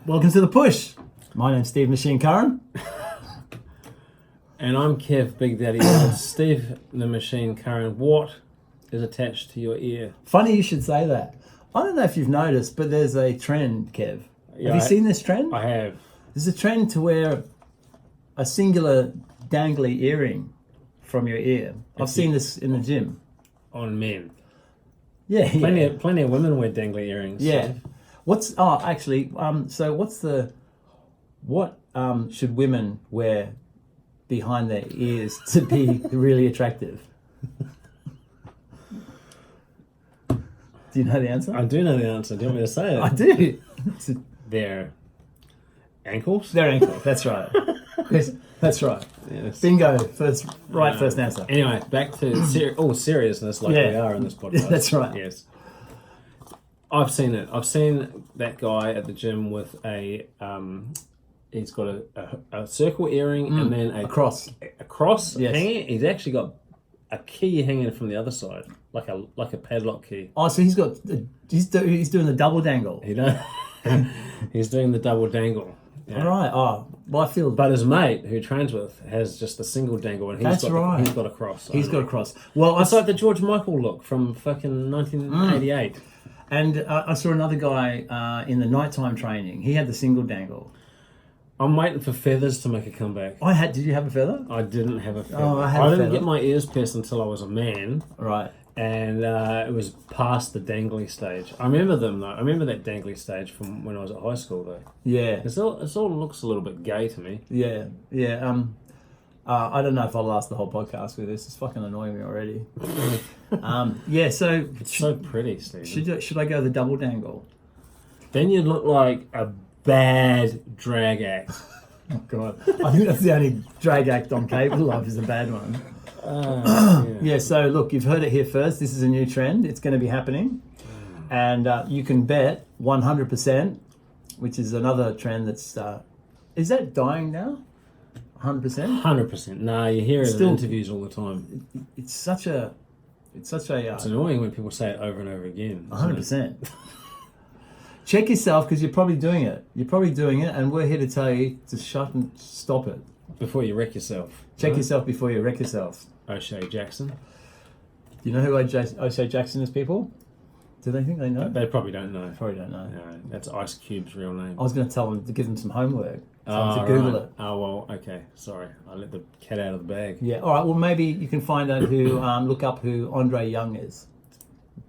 Welcome to The Push. My name's Steve Machine Curran. And I'm Kev Big Daddy Lord. Steve the Machine Curran. What is attached to your ear? Funny you should say that. I don't know if you've noticed, but there's a trend, Kev. Yeah, have you seen this trend? I have. There's a trend to wear a singular dangly earring from your ear. I've seen this in the gym. On men. Yeah, Plenty of women wear dangly earrings. Yeah. What should women wear behind their ears to be really attractive? Do you know the answer? I do know the answer. Do you want me to say it? I do. Their ankles? Their ankles, that's right. Yes, that's right. Yes. Bingo, first answer. Anyway, back to seriousness like we are in this podcast. That's right. Yes. I've seen it. I've seen that guy at the gym with he's got a circle earring and then a cross. A cross Yes. hanging. He's actually got a key hanging from the other side, like a padlock key. Oh, so he's doing the double dangle. He's doing the double dangle. Yeah. All right. Oh, well, I feel. But his mate, who he trains with, has just a single dangle, and he's got a cross. He's got a cross. Well, it's like the George Michael look from fucking 1988. And I saw another guy in the nighttime training. He had the single dangle. I'm waiting for feathers to make a comeback. Did you have a feather? I didn't have a feather. Oh, I didn't get my ears pierced until I was a man. Right. And it was past the dangly stage. I remember them though. I remember that dangly stage from when I was at high school though. Yeah. It all looks a little bit gay to me. Yeah. Yeah. I don't know if I'll last the whole podcast with this. It's fucking annoying me already. Yeah. So it's so pretty, Steve. Should I go the double dangle? Then you'd look like a bad drag act. Oh God! I think that's the only drag act on cable life is a bad one. Yeah, so look, you've heard it here first. This is a new trend. It's going to be happening. And you can bet 100%, which is another trend that's... is that dying now? 100%? 100%. No, you hear it in interviews all the time. It's annoying when people say it over and over again. 100%. Check yourself because you're probably doing it. And we're here to tell you to shut and stop it. Before you wreck yourself. Check yourself before you wreck yourself. O'Shea Jackson. Do you know who O'Shea Jackson is, people? Do they think they know? They probably don't know. Probably don't know. No, that's Ice Cube's real name. I was going to tell them to give them some homework. To Google it. Oh, well, okay. Sorry. I let the cat out of the bag. Yeah, all right. Well, maybe you can find out look up who Andre Young is.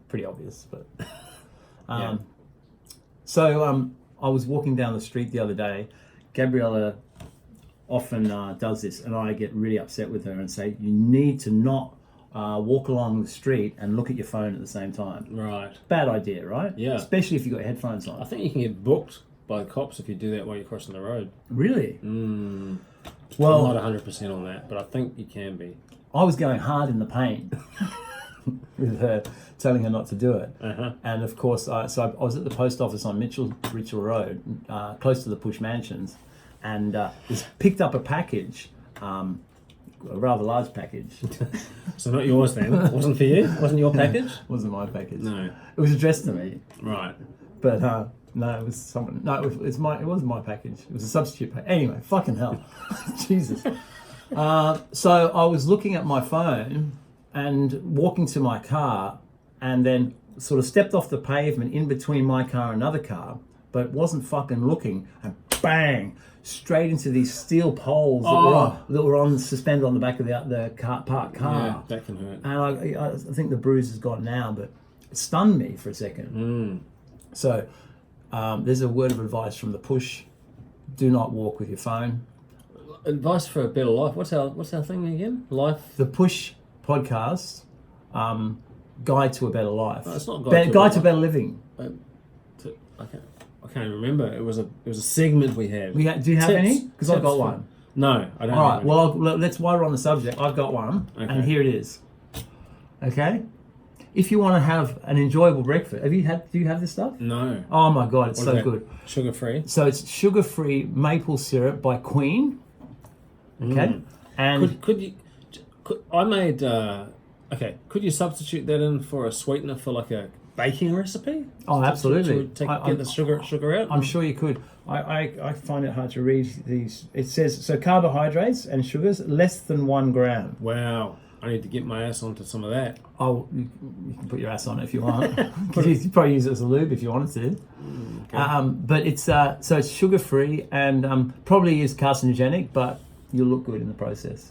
Pretty obvious, but... Yeah. So I was walking down the street the other day. Gabriella often does this, and I get really upset with her and say, you need to not walk along the street and look at your phone at the same time. Right. Bad idea, right? Yeah. Especially if you've got headphones on. I think you can get booked by the cops if you do that while you're crossing the road. Really? Well, I'm not 100% on that, but I think you can be. I was going hard in the paint with her, telling her not to do it. And of course, so I was at the post office on Mitchell Road, close to the Push Mansions, and just picked up a package, a rather large package. So not yours then? It wasn't for you? It wasn't your package? Wasn't my package. No. It was addressed to me. Right. But no, it was someone. No, it wasn't my package. It was a substitute package. Anyway, fucking hell, Jesus. So I was looking at my phone and walking to my car, and then sort of stepped off the pavement in between my car and another car, but wasn't fucking looking, and bang, straight into these steel poles that were on suspended on the back of the parked car. Yeah, that can hurt. And I think the bruise is gone now, but it stunned me for a second. So there's a word of advice from the Push: do not walk with your phone. Advice for a better life. What's our thing again? Life. The Push podcast, guide to a better life. No, it's not guide to better living. I can't remember. It was a segment we had. Do you have any? Because I've got one. No, I don't. All right. Well, while we're on the subject, I've got one, and here it is. Okay. If you want to have an enjoyable breakfast, do you have this stuff? No. Oh my God, it's so good. Sugar free. So it's sugar-free maple syrup by Queen. Okay. And could you? I made. Okay. Could you substitute that in for a sweetener for like a baking recipe? Oh, absolutely. Get the sugar out? I'm sure you could. I find it hard to read these. It says, so carbohydrates and sugars, less than 1 gram. Wow. I need to get my ass onto some of that. Oh, you can put your ass on it if you want. You probably use it as a lube if you wanted to. Okay. But it's so it's sugar-free and probably is carcinogenic, but you'll look good in the process.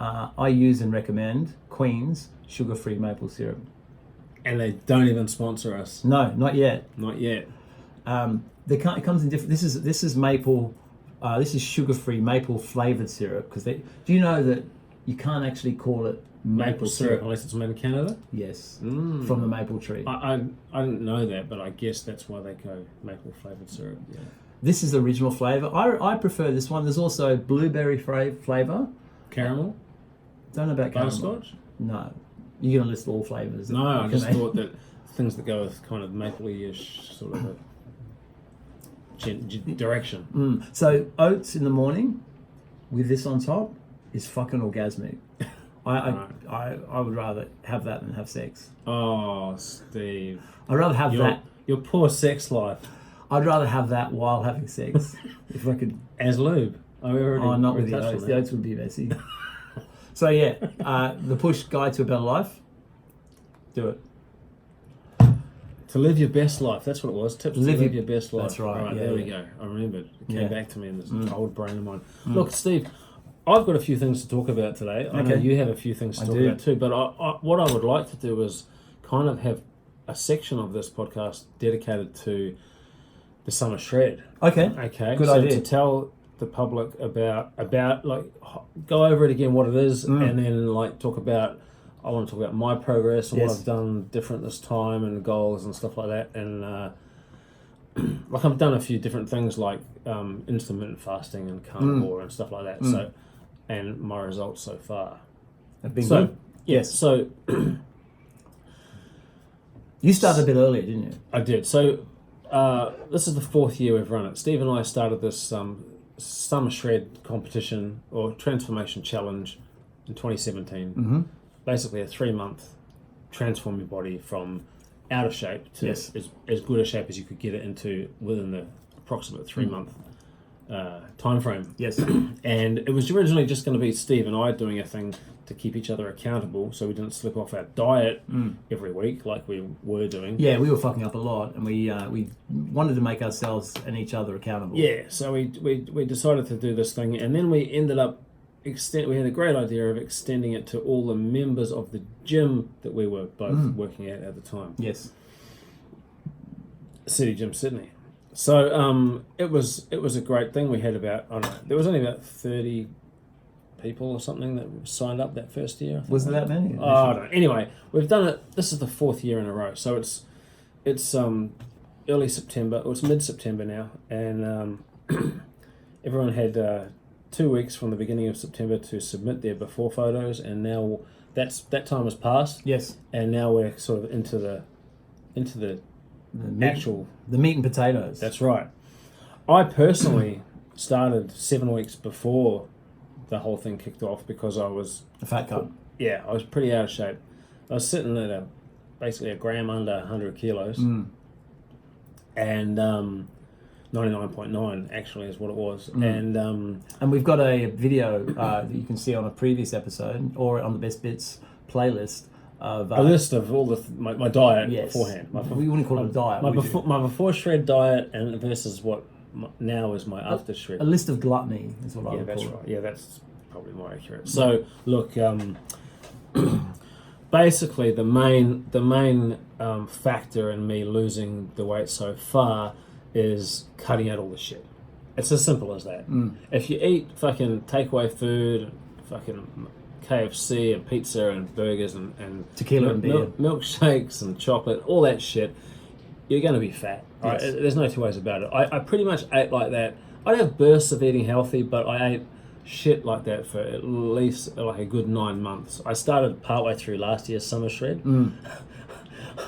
I use and recommend Queen's sugar-free maple syrup. And they don't even sponsor us. No, not yet. Not yet. It comes in different. This is maple. This is sugar-free maple flavored syrup because do you know that you can't actually call it maple syrup unless it's made in Canada? Yes, from the maple tree. I didn't know that, but I guess that's why they go maple flavored syrup. Yeah. This is the original flavor. I prefer this one. There's also blueberry flavor. Caramel? Don't know about caramel. Butterscotch? No. You're going to list all flavors. No, I just thought that things that go with kind of mapley-ish sort of a direction. So oats in the morning with this on top is fucking orgasmic. I would rather have that than have sex. Oh, Steve. I'd rather have that. Your poor sex life. I'd rather have that while having sex. If I could. As lube. Not with the oats. The oats would be messy. So yeah, the push guide to a better life. Do it. To live your best life. That's what it was. Tips to live your best life. That's right. Right, there we go. I remembered. It came back to me in this old brain of mine. Look, Steve, I've got a few things to talk about today. I know you have a few things to talk about too. But what I would like to do is kind of have a section of this podcast dedicated to the summer shred. Okay. Good idea. To tell the public about like go over it again what it is and then like talk about I want to talk about my progress and what I've done different this time and goals and stuff like that and like I've done a few different things like intermittent fasting and carnivore and stuff like that so and my results so far have been good. Yes. So you started a bit earlier, didn't you? I did. So this is the 4th year we've run it. Steve and I started this summer shred competition or transformation challenge in 2017. Basically a 3-month transform your body from out of shape to as good a shape as you could get it into within the approximate 3-month time frame. Yes. And it was originally just going to be Steve and I doing a thing to keep each other accountable so we didn't slip off our diet every week like we were doing. Yeah, we were fucking up a lot and we wanted to make ourselves and each other accountable. Yeah, so we decided to do this thing and then we ended up we had a great idea of extending it to all the members of the gym that we were both working at the time. Yes. City Gym Sydney. So it was a great thing. We had there was only about 30 people or something that signed up that first year. Was there that many? Oh, I don't know. Anyway, we've done it. This is the 4th year in a row. So it's early September. It's mid-September now, and everyone had 2 weeks from the beginning of September to submit their before photos, and now that time has passed. Yes. And now we're sort of into the meat and potatoes. That's right. I personally started 7 weeks before the whole thing kicked off because I was a fat cunt. Yeah, I was pretty out of shape. I was sitting at basically a gram under 100 kilos, and 99.9 actually is what it was. And we've got a video that you can see on a previous episode or on the Best Bits playlist of a list of all my diet beforehand. We wouldn't call it a diet. My before shred diet and versus what now is my after shred. A list of gluttony is what I would call it. Yeah, that's right. Yeah, that's probably more accurate. So look, basically the main factor in me losing the weight so far is cutting out all the shit. It's as simple as that. If you eat fucking takeaway food, fucking KFC and pizza and burgers and tequila and beer, milkshakes and chocolate, all that shit, you're going to be fat. Right? Yes. There's no two ways about it. I pretty much ate like that. I'd have bursts of eating healthy, but I ate shit like that for at least like a good 9 months. I started partway through last year's summer shred.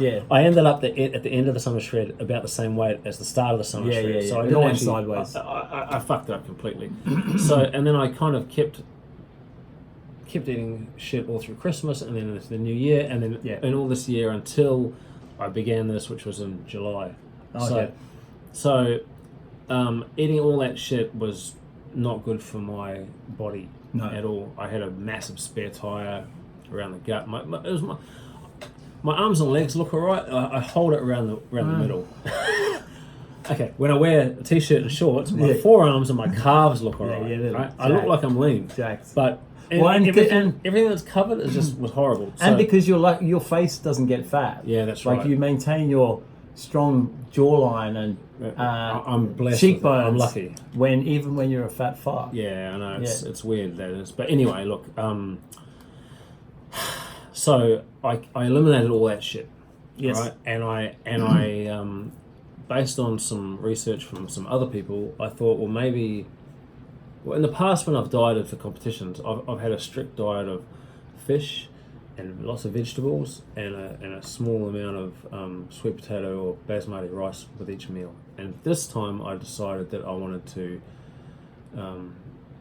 Yeah, I ended up at the end of the summer shred about the same weight as the start of the summer shred. Yeah. So I didn't actually, sideways. I fucked it up completely. So and then I kind of kept eating shit all through Christmas and then into the New Year and then and all this year until I began this, which was in July. Okay. So eating all that shit was not good for my body at all. I had a massive spare tire around the gut. My arms and legs look alright. I hold it around the middle. Okay, when I wear a t-shirt and shorts, my forearms and my calves look alright. Right? I look like I'm lean, but everything that's covered was horrible. And because your face doesn't get fat. Yeah, that's right. Like you maintain your strong jawline and I'm blessed. cheekbones. I'm lucky. Even when you're a fat fuck. Yeah, I know it's weird that is. But anyway, look. So I eliminated all that shit. Yes. Right? And I based on some research from some other people, I thought, well, maybe. Well, in the past, when I've dieted for competitions, I've had a strict diet of fish and lots of vegetables and a small amount of sweet potato or basmati rice with each meal. And this time, I decided that I wanted to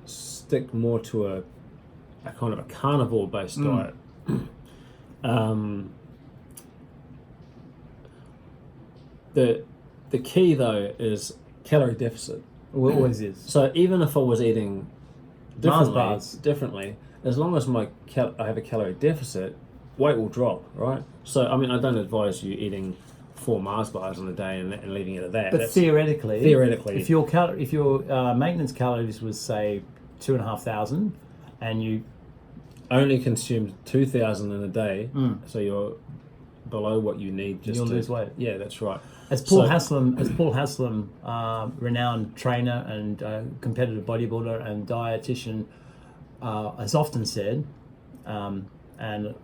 stick more to a kind of a carnivore-based diet. The key though is calorie deficit. It always is. So even if I was eating differently, as long as I have a calorie deficit, weight will drop, right? So I mean, I don't advise you eating 4 Mars bars in a day and leaving it at that. But theoretically, if your maintenance calories was say 2,500, and you only consumed 2,000 in a day, so you're below what you need. You'll lose weight. Yeah, that's right. As Paul Haslam, renowned trainer and competitive bodybuilder and dietitian, has often said, and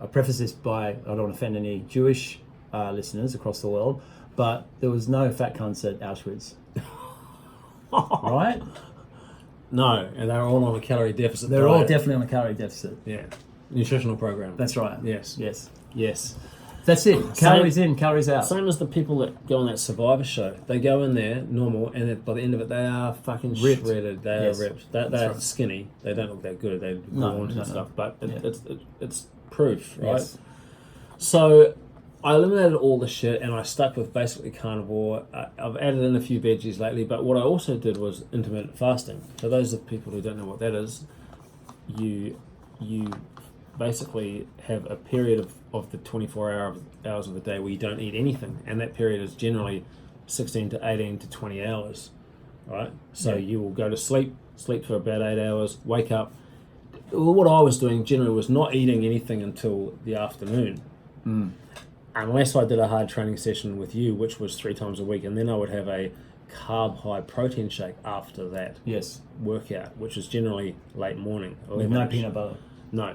I preface this by, I don't want to offend any Jewish listeners across the world, but there was no fat cunts at Auschwitz. Right? No, and they were all on a calorie deficit. They're all definitely on a calorie deficit. Yeah. Nutritional program. That's right. Yes. That's it. Calories in, calories out. Same as the people that go on that Survivor show. They go in there normal, and by the end of it, they are fucking ripped. Shredded. They are ripped. They're skinny. They don't look that good. They gaunt and stuff. But it's proof, right? Yes. So I eliminated all the shit, and I stuck with basically carnivore. I've added in a few veggies lately, but what I also did was intermittent fasting. For those of people who don't know what that is, you basically have a period of the 24 hours of the day where you don't eat anything, and that period is generally 16 to 18 to 20 hours, right? So you will go to sleep for about 8 hours, wake up. What I was doing generally was not eating anything until the afternoon, unless I did a hard training session with you, which was 3 times a week, and then I would have a carb high protein shake after that workout, which is generally late morning. With no peanut butter. No.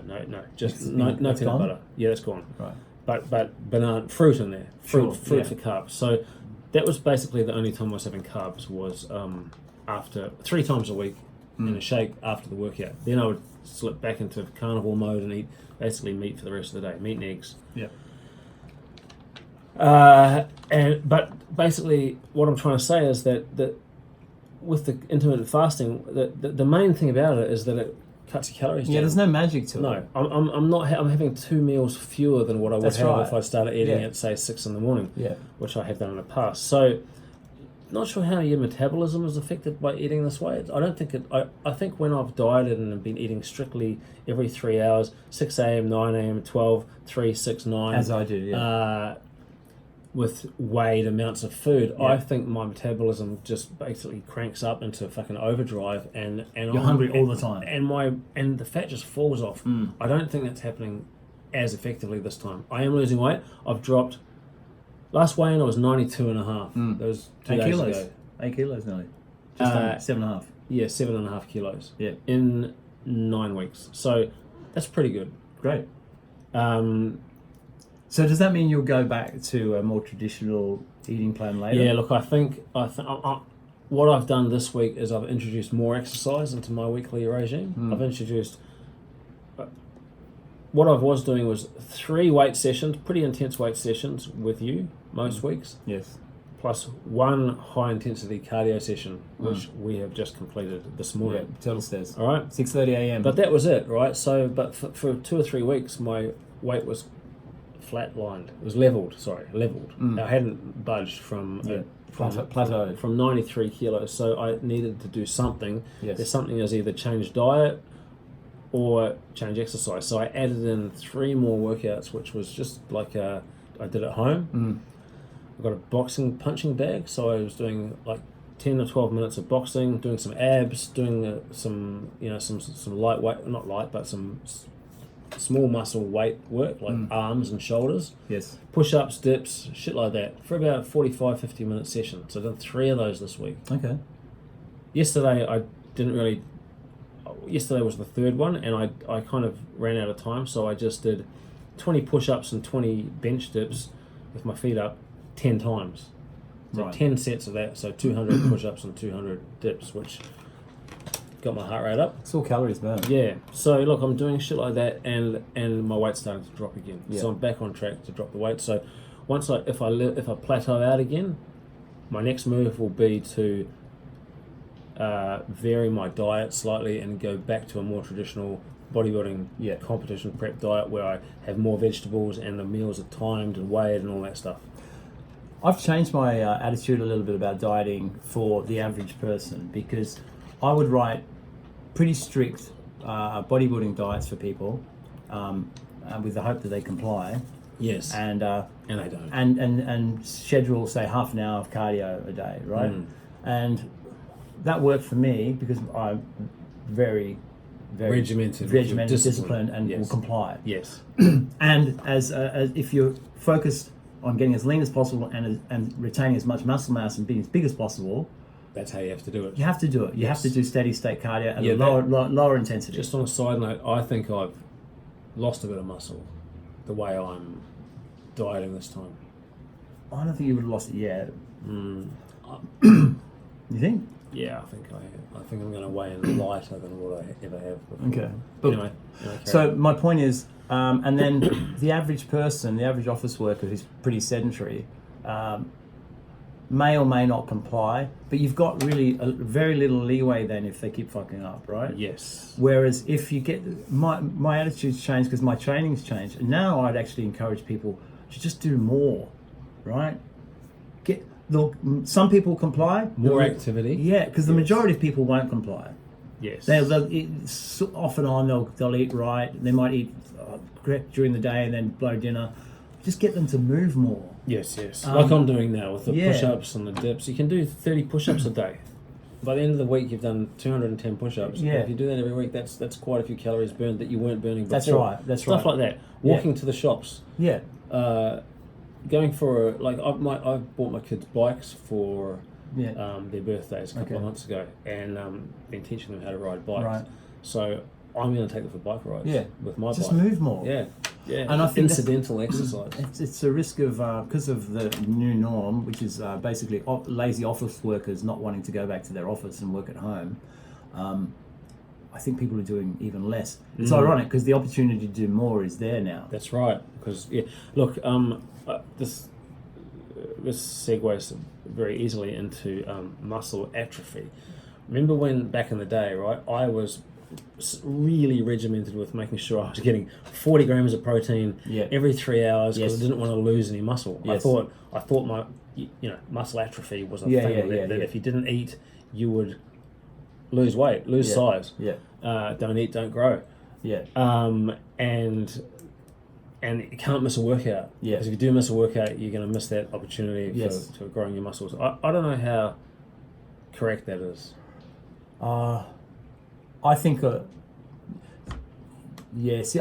Just no peanut butter. Yeah, that's gone. Right. But banana fruit in there. Fruit yeah. for carbs. So that was basically the only time I was having carbs was after 3 times a week in a shake after the workout. Then I would slip back into carnivore mode and eat basically meat for the rest of the day, meat and eggs. Yeah. But basically what I'm trying to say is that with the intermittent fasting, the main thing about it is that it cuts your calories down. Yeah, there's no magic to it. No, I'm having 2 meals fewer than what I would have if I started eating at say 6 in the morning. Yeah. Which I have done in the past. So, not sure how your metabolism is affected by eating this way. I don't think it. I think when I've dieted and been eating strictly every 3 hours, 6 a.m., 9 a.m., 12, 3, 6, 9. As I do, yeah. With weighed amounts of food, I think my metabolism just basically cranks up into fucking overdrive, and you're hungry all the time, and the fat just falls off. I don't think that's happening as effectively this time. I am losing weight. I've dropped. Last weigh-in I was 92.5. That was 2 days ago. 8 kilos nearly. Just 7.5. Yeah, 7.5 kilos. Yeah. In 9 weeks. So that's pretty good. Great. So does that mean you'll go back to a more traditional eating plan later? Yeah, look, I think what I've done this week is I've introduced more exercise into my weekly regime. I've introduced... What I was doing was 3 weight sessions, pretty intense weight sessions with you most weeks. Yes. Plus 1 high-intensity cardio session, which we have just completed this morning. Yeah, total stairs. All right? 6:30 a.m. But that was it, right? So, but for 2 or 3 weeks, my weight was flatlined. It was leveled. I hadn't budged from plateau. from 93 kilos. So I needed to do something. Yes. There's something as either change diet or change exercise. So I added in 3 more workouts, which was just like I did at home. I got a punching bag, so I was doing like 10 or 12 minutes of boxing, doing some abs, doing some lightweight, not light, but some small muscle weight work, like arms and shoulders. Yes. Push-ups, dips, shit like that, for about 45, 50-minute session. So I've done 3 of those this week. Okay. Yesterday was the 3rd one, and I kind of ran out of time, so I just did 20 push-ups and 20 bench dips with my feet up 10 times. So Right. 10 sets of that, so 200 push-ups and 200 dips, which got my heart rate up. It's all calories burned. Yeah. So look, I'm doing shit like that, and my weight's starting to drop again. Yeah. So I'm back on track to drop the weight. So once if I plateau out again, my next move will be to vary my diet slightly and go back to a more traditional bodybuilding competition prep diet where I have more vegetables and the meals are timed and weighed and all that stuff. I've changed my attitude a little bit about dieting for the average person, because I would write pretty strict bodybuilding diets for people with the hope that they comply. Yes. And they don't. And schedule, say, half an hour of cardio a day, right? And that worked for me because I'm very regimented, disciplined, and will comply. Yes. And as if you're focused on getting as lean as possible and retaining as much muscle mass and being as big as possible, that's how you have to do it. You have to do it. You have to do steady state cardio at a lower intensity. Just on a side note, I think I've lost a bit of muscle the way I'm dieting this time. I don't think you would have lost it yet. You think? Yeah, I think I have. I think I'm going to weigh in lighter than what I ever have before. Okay. But anyway, so my point is, and then the average person, the average office worker who's pretty sedentary, may or may not comply, but you've got really very little leeway then if they keep fucking up, right? Yes. Whereas if you get, my attitude's changed because my training's changed, and now I'd actually encourage people to just do more, right? Look, some people comply. More activity. Yeah, because the majority of people won't comply. Yes. They'll eat, off and on, they'll eat right. They might eat during the day and then blow dinner. Just get them to move more. Yes. Like I'm doing now with the push-ups and the dips. You can do 30 push-ups a day. By the end of the week, you've done 210 push-ups. Yeah. If you do that every week, that's quite a few calories burned that you weren't burning before. That's right. Stuff like that. Walking to the shops. Yeah. Going for I've bought my kids bikes for their birthdays a couple of months ago, and been teaching them how to ride bikes. Right. So I'm going to take them for bike rides. Yeah. With my bike. Just move more. Yeah. And I think incidental exercise. It's a risk of because of the new norm, which is basically lazy office workers not wanting to go back to their office and work at home. I think people are doing even less. It's ironic because the opportunity to do more is there now. That's right. Because look, this segues very easily into muscle atrophy. Remember when back in the day, right? I was really regimented with making sure I was getting 40 grams of protein every 3 hours because I didn't want to lose any muscle. Yes. I thought my muscle atrophy was a thing that if you didn't eat, you would lose weight, lose size. Don't eat, don't grow. And you can't miss a workout. Because if you do miss a workout, you're going to miss that opportunity for growing your muscles. I don't know how correct that is. I think, see,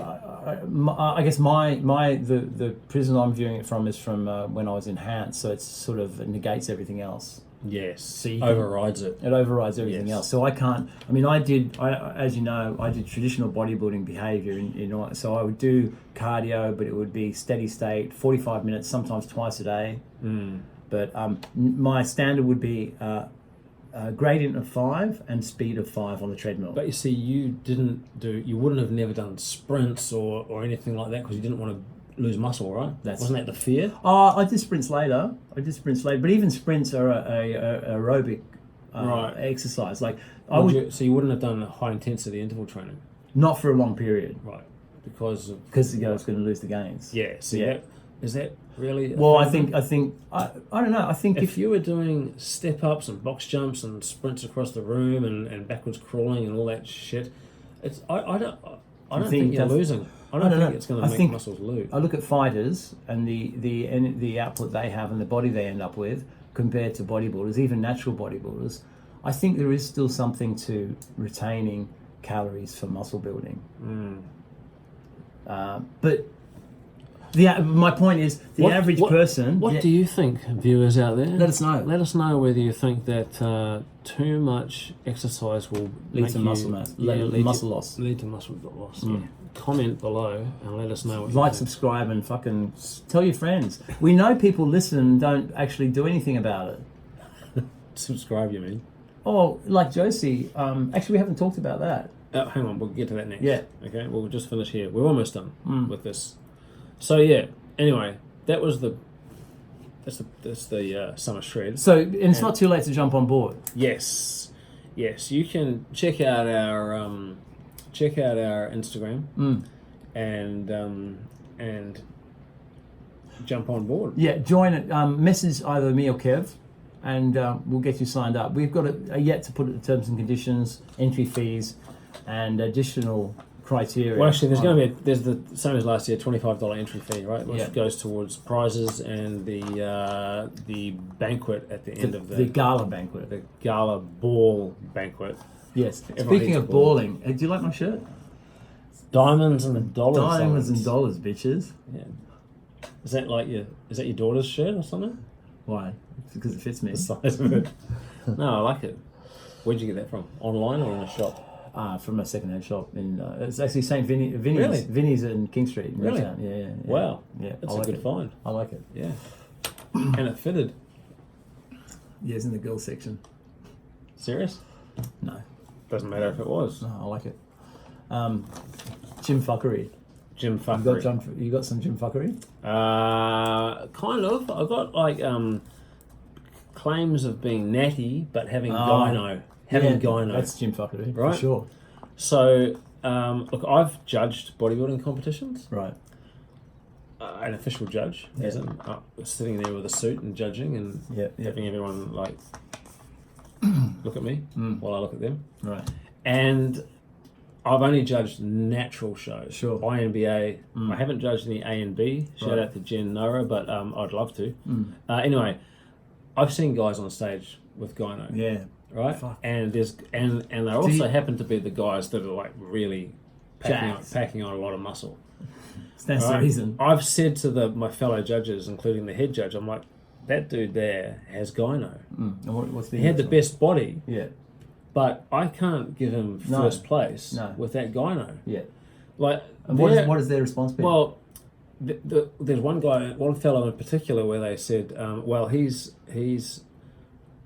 I guess the prism I'm viewing it from is from when I was in Hans, so it sort of negates everything else. Yes, so overrides it. It overrides everything else. So I can't. I mean, as you know, I did traditional bodybuilding behaviour. So I would do cardio, but it would be steady state, 45 minutes, sometimes twice a day. But my standard would be gradient of 5 and speed of 5 on the treadmill. But you see, you wouldn't have never done sprints or anything like that because you didn't want to lose muscle, right? Wasn't that the fear? I did sprints later. But even sprints are a aerobic exercise. So you wouldn't have done high intensity interval training? Not for a long period, right? Because the guy's going to lose the gains. Yeah. See Is that really? Well, I don't know. I think if you were doing step ups and box jumps and sprints across the room and backwards crawling and all that shit, I don't think you're losing. I don't think it's going to make muscles lose. I look at fighters and the output they have and the body they end up with compared to bodybuilders, even natural bodybuilders. I think there is still something to retaining calories for muscle building. But my point is, average person... What do you think, viewers out there? Let us know. Let us know whether you think that too much exercise will lead to muscle mass, muscle loss. Lead to muscle loss. Yeah. Comment below and let us know what like, subscribe, and fucking tell your friends. We know people listen and don't actually do anything about it. Subscribe, you mean? Oh, like Josie. Actually, we haven't talked about that. Hang on, we'll get to that next. Yeah. Okay, we'll just finish here. We're almost done with this. So yeah. Anyway, that's the summer shred. So and it's not too late to jump on board. Yes. You can check out our Instagram and jump on board. Yeah, join it. Message either me or Kev, and we'll get you signed up. We've got yet to put it the terms and conditions, entry fees, and additional criteria. Well, actually, there's the same as last year, $25 entry fee, right? Which goes towards prizes and the banquet at the end of the gala banquet, the gala ball banquet. Yes. Speaking of balling, do you like my shirt? Diamonds and dollars. Diamonds and dollars, bitches. Yeah. Is that your daughter's shirt or something? Why? It's because it fits me. The size of it. No, I like it. Where'd you get that from? Online or in a shop? From a second-hand shop in it's actually St. Vinny's. Really? Vinny's in King Street in Newtown. Yeah. Wow. Yeah. That's a good find. I like it. Yeah. And it fitted. Yeah, it's in the girls section. Serious? No. Doesn't matter if it was. No, I like it. Gym fuckery. Gym fuckery. You got some gym fuckery? Kind of. I got claims of being natty, but having gyno. Gyno. That's gym fuckery, right? For sure. So, look, I've judged bodybuilding competitions. Right. An official judge, as in sitting there with a suit and judging and having everyone look at me while I look at them. Right. And I've only judged natural shows. Sure. INBA. I haven't judged any A and B. Shout out to Jen Nora, but I'd love to. Anyway, I've seen guys on stage with gyno. Yeah. Right, fuck. And they also happen to be the guys that are really packing on a lot of muscle. That's the reason. I've said to my fellow judges, including the head judge, I'm like, that dude there has gyno. What's he had the best body. Yeah. But I can't give him first place with that gyno. Yeah. What is their response been? Well, there's one fellow in particular where they said, he's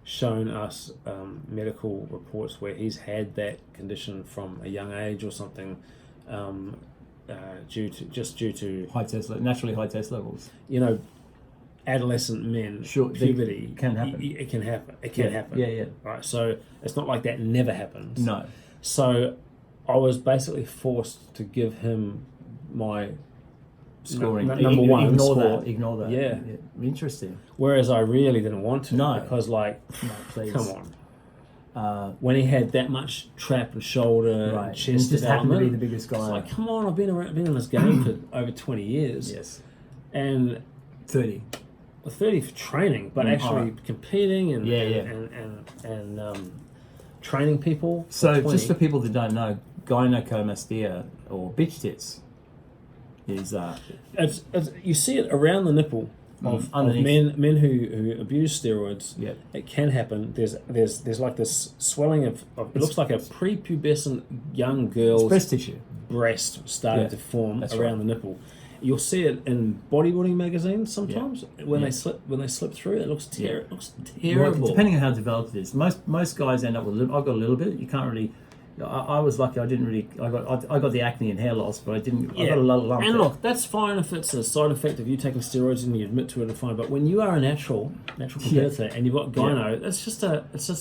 shown us medical reports where he's had that condition from a young age or something, due to naturally high test levels. Adolescent men, puberty can happen. It can happen. It can happen. Yeah. Right. So it's not like that never happens. No. So I was basically forced to give him my scoring. Number one. Ignore that. Yeah. Interesting. Whereas I really didn't want to. No. Because please. Come on. When he had that much trap and shoulder and chest just happened to be the biggest guy. It's like, come on, I've been in this game for over 20 years. Yes. And 30. 30 for training, but actually competing and training people. So just for people that don't know, gynecomastia or bitch tits is you see it around the nipple of men who abuse steroids. Yep. It can happen. There's like this swelling of it looks like a prepubescent young girl's breast tissue. Breast started to form around the nipple. You'll see it in bodybuilding magazines sometimes when they slip through. It looks terrible. Well, depending on how developed it is, most guys end up with. I've got a little bit. You can't really. I was lucky. I didn't really. I got the acne and hair loss, but I didn't. I got a little lump. And look, that's fine if it's a side effect of you taking steroids and you admit to it and fine. But when you are a natural competitor and you've got gyno, it's just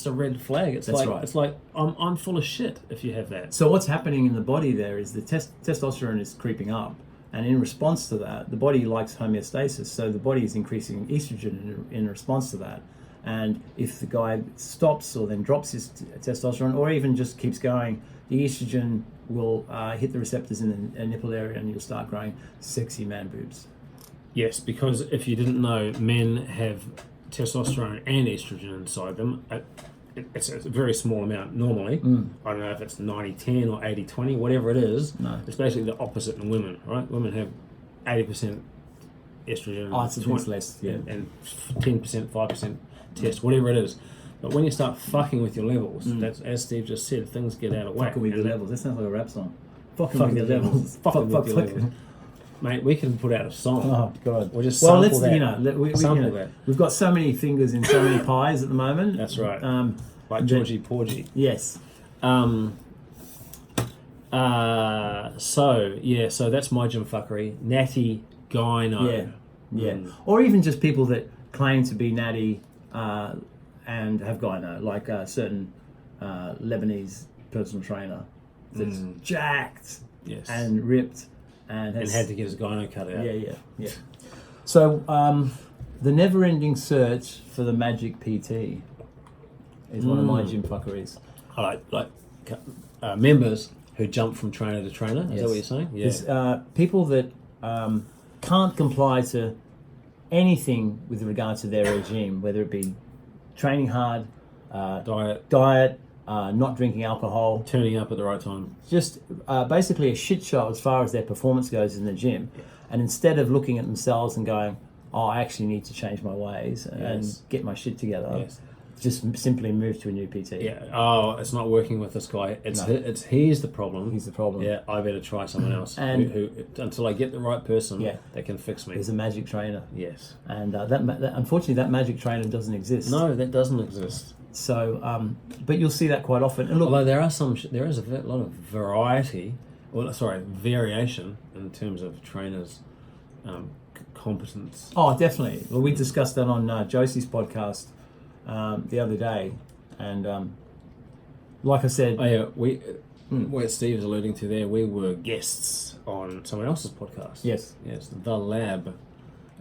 a red flag. It's It's like I'm full of shit if you have that. So what's happening in the body there is the testosterone is creeping up. And in response to that, the body likes homeostasis, so the body is increasing estrogen in response to that. And if the guy stops or then drops his testosterone, or even just keeps going, the estrogen will hit the receptors in the nipple area, and you'll start growing sexy man boobs. Yes, because if you didn't know, men have testosterone and estrogen inside them. It's a very small amount normally. I don't know if it's 90-10 or 80-20, whatever it is. No. It's basically the opposite in women, right? Women have 80% estrogen. Oh, it's less, yeah. And 10%, 5% test, whatever it is. But when you start fucking with your levels, that's, as Steve just said, things get out of whack. Fucking with your levels. That sounds like a rap song. Fucking with your levels. Fucking with your levels. Mate, we can put out a song. Oh God! Or just sample that. Sample that. We've got so many fingers in so many pies at the moment. That's right. Like Georgie Porgy. Yes. So that's my gym fuckery. Natty gyno. Yeah. Or even just people that claim to be natty and have gyno, like a certain Lebanese personal trainer that's jacked and ripped. And had to get his gyno cut out. Yeah. So the never-ending search for the magic PT is one of my gym fuckeries. I like members who jump from trainer to trainer. Is that what you're saying? Yeah. There's people that can't comply to anything with regard to their regime, whether it be training hard, diet, not drinking alcohol, turning up at the right time, just basically a shit show as far as their performance goes in the gym. And instead of looking at themselves and going, oh, I actually need to change my ways and get my shit together, just simply move to a new PT. Yeah. Oh, it's not working with this guy. He's the problem. He's the problem. Yeah, I better try someone else. And who until I get the right person that can fix me. There's a magic trainer. Yes. And that unfortunately that magic trainer doesn't exist. No, that doesn't exist. So, but you'll see that quite often. And look, although there is a lot of variation in terms of trainers' competence. Oh, definitely. Well, we discussed that on Josie's podcast the other day, and like I said, what Steve's alluding to there, we were guests on someone else's podcast. Yes, The Lab.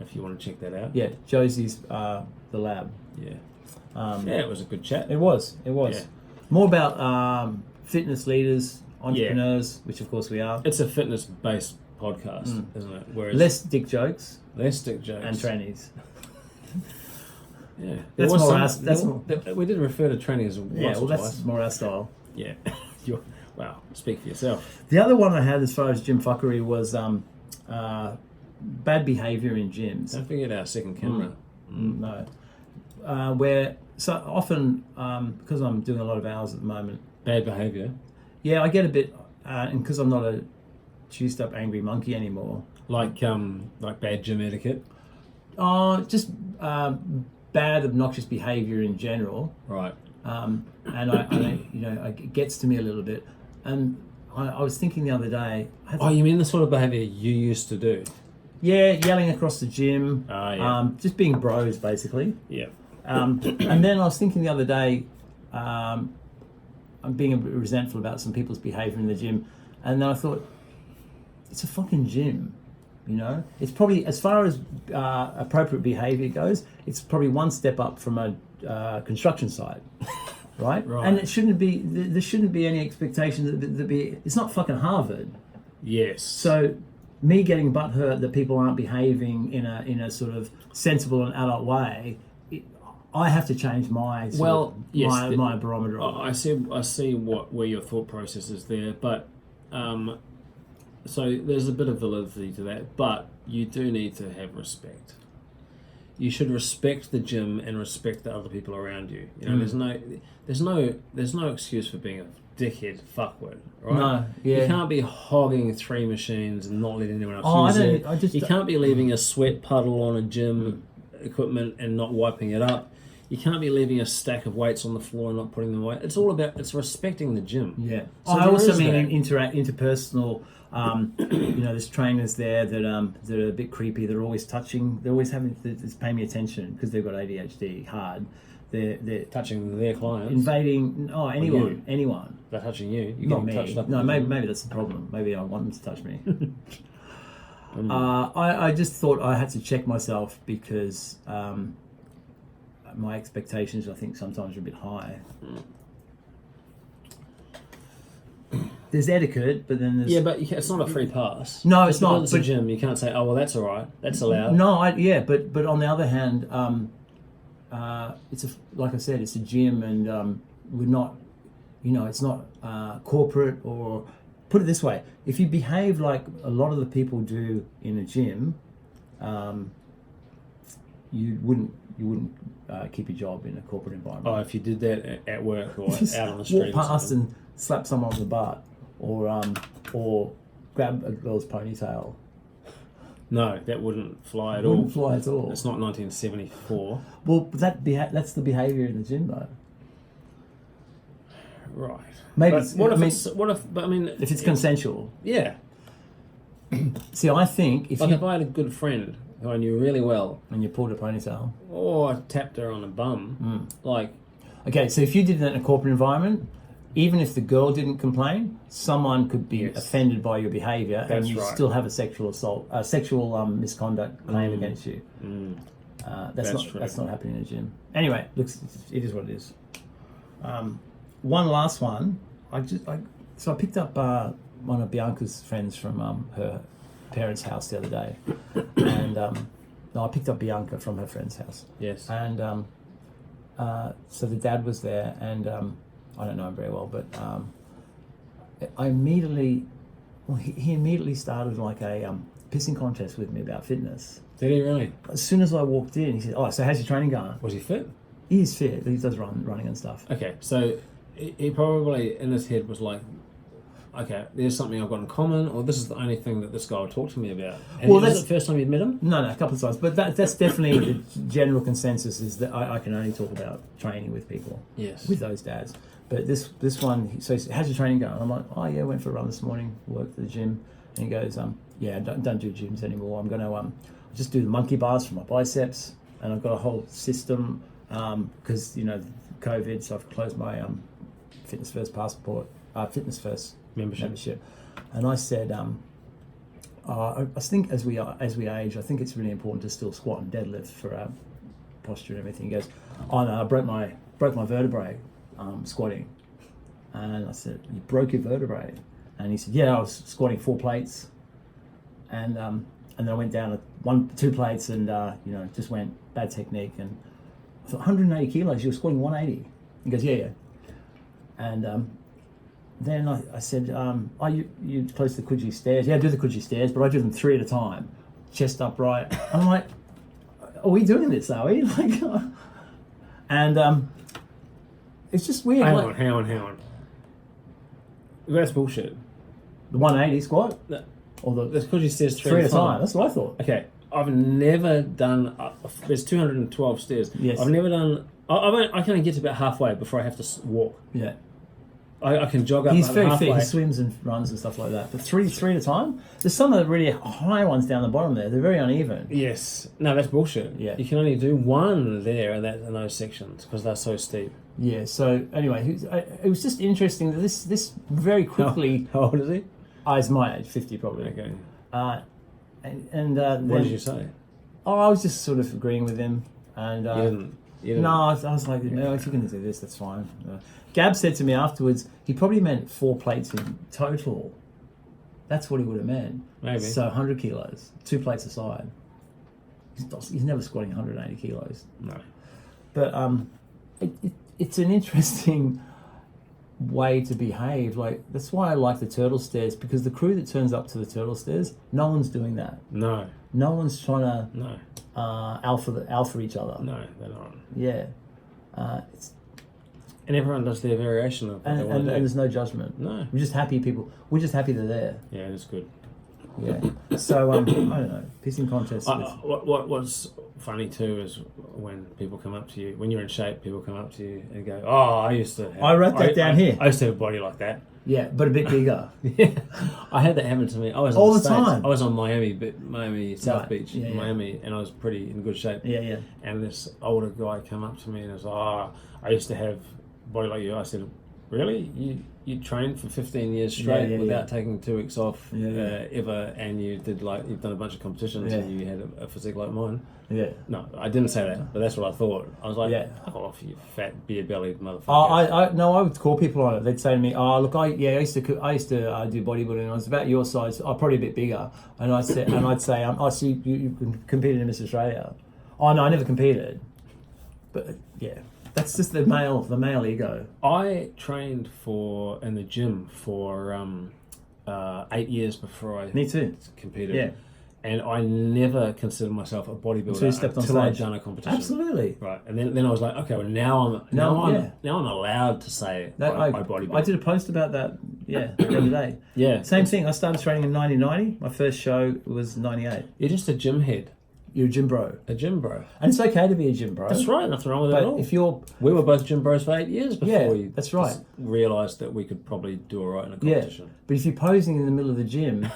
If you want to check that out. Yeah, Josie's The Lab. Yeah. It was a good chat. It was. Yeah. More about fitness leaders, entrepreneurs, which of course we are. It's a fitness-based podcast, isn't it? Whereas less dick jokes. And trannies. Yeah. We did refer to trannies as once or twice. That's more our style. Yeah. Wow, speak for yourself. The other one I had as far as gym fuckery was bad behaviour in gyms. Don't forget our second camera. No. Where so often, because I'm doing a lot of hours at the moment. Bad behaviour? Yeah, I get a bit, and because I'm not a juiced up angry monkey anymore. Like bad gym etiquette? Just bad obnoxious behaviour in general. Right. And it gets to me a little bit. And I was thinking the other day. You mean the sort of behaviour you used to do? Yeah, yelling across the gym. Just being bros, basically. Yeah. And then I was thinking the other day, I'm being a bit resentful about some people's behaviour in the gym, and then I thought, it's a fucking gym, you know? It's probably, as far as appropriate behaviour goes, it's probably one step up from a construction site, right? And it shouldn't be, there shouldn't be any expectation that it's not fucking Harvard. Yes. So me getting butthurt that people aren't behaving in a sort of sensible and adult way, I have to change my my barometer. I see where your thought process is there, but so there's a bit of validity to that. But you do need to have respect. You should respect the gym and respect the other people around you. You know, there's no excuse for being a dickhead fuckwit, right? No, yeah. You can't be hogging 3 machines and not letting anyone else use it. You can't be leaving a sweat puddle on a gym equipment and not wiping it up. You can't be leaving a stack of weights on the floor and not putting them away. It's all about respecting the gym. Yeah. So I also mean interpersonal. There's trainers there that are a bit creepy. They're always touching. They're always having to pay me attention because they've got ADHD hard. They're touching their clients, invading. Oh, anyone. They're touching you. Not me. Touched up. No, maybe that's the problem. Maybe I want them to touch me. I just thought I had to check myself because my expectations, I think, sometimes are a bit high. There's etiquette, but then there's... Yeah, but it's not a free pass. No, it's not. It's a gym. You can't say, oh, well, that's all right. That's allowed. No, but on the other hand, like I said, it's a gym, and we're not, it's not corporate. Or put it this way: if you behave like a lot of the people do in a gym, you wouldn't keep your job in a corporate environment. Oh, if you did that at work or out on the street, walk past and slap someone on the butt, or grab a girl's ponytail. No, that wouldn't fly at all. Wouldn't fly at all. It's not 1974. Well, that's the behaviour in the gym, though. Right. Maybe. If it's consensual? Yeah. See, I think if I had a good friend who I knew really well, and you pulled a ponytail, or I tapped her on the bum, Okay, so if you did that in a corporate environment, even if the girl didn't complain, someone could be offended by your behaviour, and you still have a sexual misconduct claim against you. That's not happening in a gym. Anyway, looks, it is what it is. One last one. I picked up one of Bianca's friends from her parents' house the other day, and I picked up Bianca from her friend's house. Yes. And so the dad was there, and I don't know him very well, but he immediately started like a pissing contest with me about fitness. Did he really? As soon as I walked in, he said, "Oh, so how's your training going?" Was he fit? He's fit. He does running and stuff. Okay, so he probably in his head was like, okay, there's something I've got in common, or this is the only thing that this guy will talk to me about. And well, that's the first time you'd met him? No, a couple of times. But that's definitely the general consensus, is that I can only talk about training with people. Yes. With those dads. But this one, so he said, "How's your training going?" I'm like, "Oh yeah, went for a run this morning, worked at the gym." And he goes, "Yeah, don't do gyms anymore. I'm going to just do the monkey bars for my biceps, and I've got a whole system because COVID, so I've closed my Fitness First membership." And I said, I think as we age, I think it's really important to still squat and deadlift for our posture and everything. He goes, "Oh no, I broke my vertebrae squatting." And I said, "You broke your vertebrae?" And he said, "Yeah, I was squatting 4 plates, and then I went down to 2 plates, and just went bad technique, and I thought 180 kilos. You were squatting 180." He goes, "Yeah." And then I said, "Are you close to the Coogee stairs?" "Yeah, I do the Coogee stairs, but I do them 3 at a time, chest upright." I'm like, "Are we doing this? Are we?" And it's just weird. Hang on. That's bullshit. The 180 squat? No. Or the Coogee stairs 3 at a time. That's what I thought. Okay, I've never done. There's 212 stairs. Yes. I've never done. I can only get to about halfway before I have to walk. Yeah. I can jog up. He's very halfway. fit. He swims and runs and stuff like that. But three at a time. There's some of the really high ones down the bottom there. They're very uneven. Yes. No, that's bullshit. Yeah. You can only do 1 there in those sections because they're so steep. Yeah. So anyway, it was just interesting that this very quickly. How old is he? He's my age, 50 probably. Okay. What did you say? Oh, I was just sort of agreeing with him, and you didn't. No, I was like, "No, if you're going to do this, that's fine." Gab said to me afterwards, he probably meant 4 plates in total. That's what he would have meant. Maybe. So 100 kilos, 2 plates aside. He's never squatting 180 kilos. No. But it's an interesting way to behave. Like, that's why I like the turtle stairs, because the crew that turns up to the turtle stairs, no one's doing that. No. No one's trying to No. alpha each other. No, they're not. Yeah. And everyone does their variation of what they want to do. And there's no judgment. No. We're just happy we're just happy they're there. Yeah, that's good. Yeah. So I don't know. Pissing contests. What's funny too is when people come up to you, when you're in shape, people come up to you and go, "Oh, I wrote that down here. I used to have a body like that." Yeah, but a bit bigger. Yeah. I had that happen to me. I was all the States. time. I was on Miami South Beach, yeah, Miami, and I was pretty in good shape. Yeah. And this older guy came up to me and was like, "Oh, I used to have a body like you." I said, Really? You trained for 15 years straight without taking 2 weeks off ever, and you've done a bunch of competitions and you had a physique like mine? Yeah. No, I didn't say that, but that's what I thought. I was like, fuck off, you fat beer-bellied motherfucker. I would call people on it. They'd say to me, "Oh, look, I used to do bodybuilding. I was about your size. I'm probably a bit bigger." And I'd say, "I see you competed in Miss Australia." Oh no, I never competed. But yeah, that's just the male ego. I trained in the gym for 8 years before I competed. Yeah. And I never considered myself a bodybuilder until I'd done a competition. Absolutely. Right. And then I was like, okay, well now I'm allowed to say I bodybuild. I did a post about that, the other day. Yeah. Same thing. I started training in 1990. My first show was 98. You're just a gym head. You're a gym bro. A gym bro. And it's okay to be a gym bro. That's right. Nothing wrong with that at all. We were both gym bros for 8 years before we that's right. realised that we could probably do all right in a competition. Yeah. But if you're posing in the middle of the gym...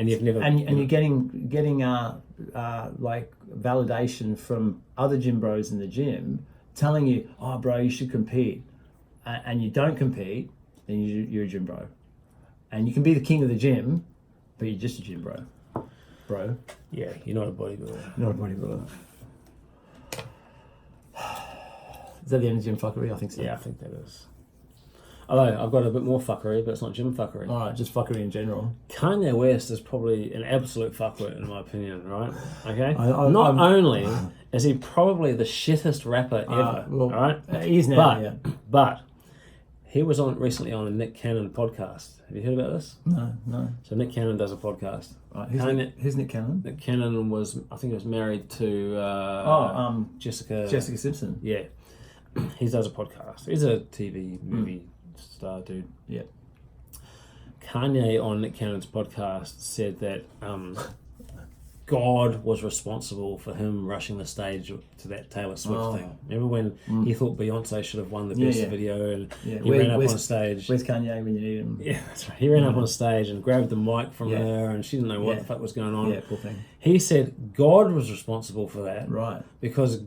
And you've never... And you're getting like validation from other gym bros in the gym telling you, "Oh, bro, you should compete," and you don't compete, then you're a gym bro. And you can be the king of the gym, but you're just a gym bro. Yeah, you're not a bodybuilder. Not a bodybuilder. Is that the end of gym fuckery? I think so. Yeah, I think that is. Although I've got a bit more fuckery, but it's not gym fuckery. All right, just fuckery in general. Kanye West is probably an absolute fuckwit in my opinion, right? Okay? Not only is he probably the shittest rapper ever, all right? He is now, But he was recently on a Nick Cannon podcast. Have you heard about this? No. So Nick Cannon does a podcast. Right, who's Nick Cannon? Nick Cannon was married to Jessica Simpson. Yeah. He does a podcast. He's a TV movie star dude. Yeah. Kanye on Nick Cannon's podcast said that God was responsible for him rushing the stage to that Taylor Swift thing. Remember when he thought Beyonce should have won the best video and he ran up on stage. Where's Kanye when you need him? Yeah, that's right. He ran up on stage and grabbed the mic from her and she didn't know what the fuck was going on. Yeah, poor thing. He said God was responsible for that. Right. Because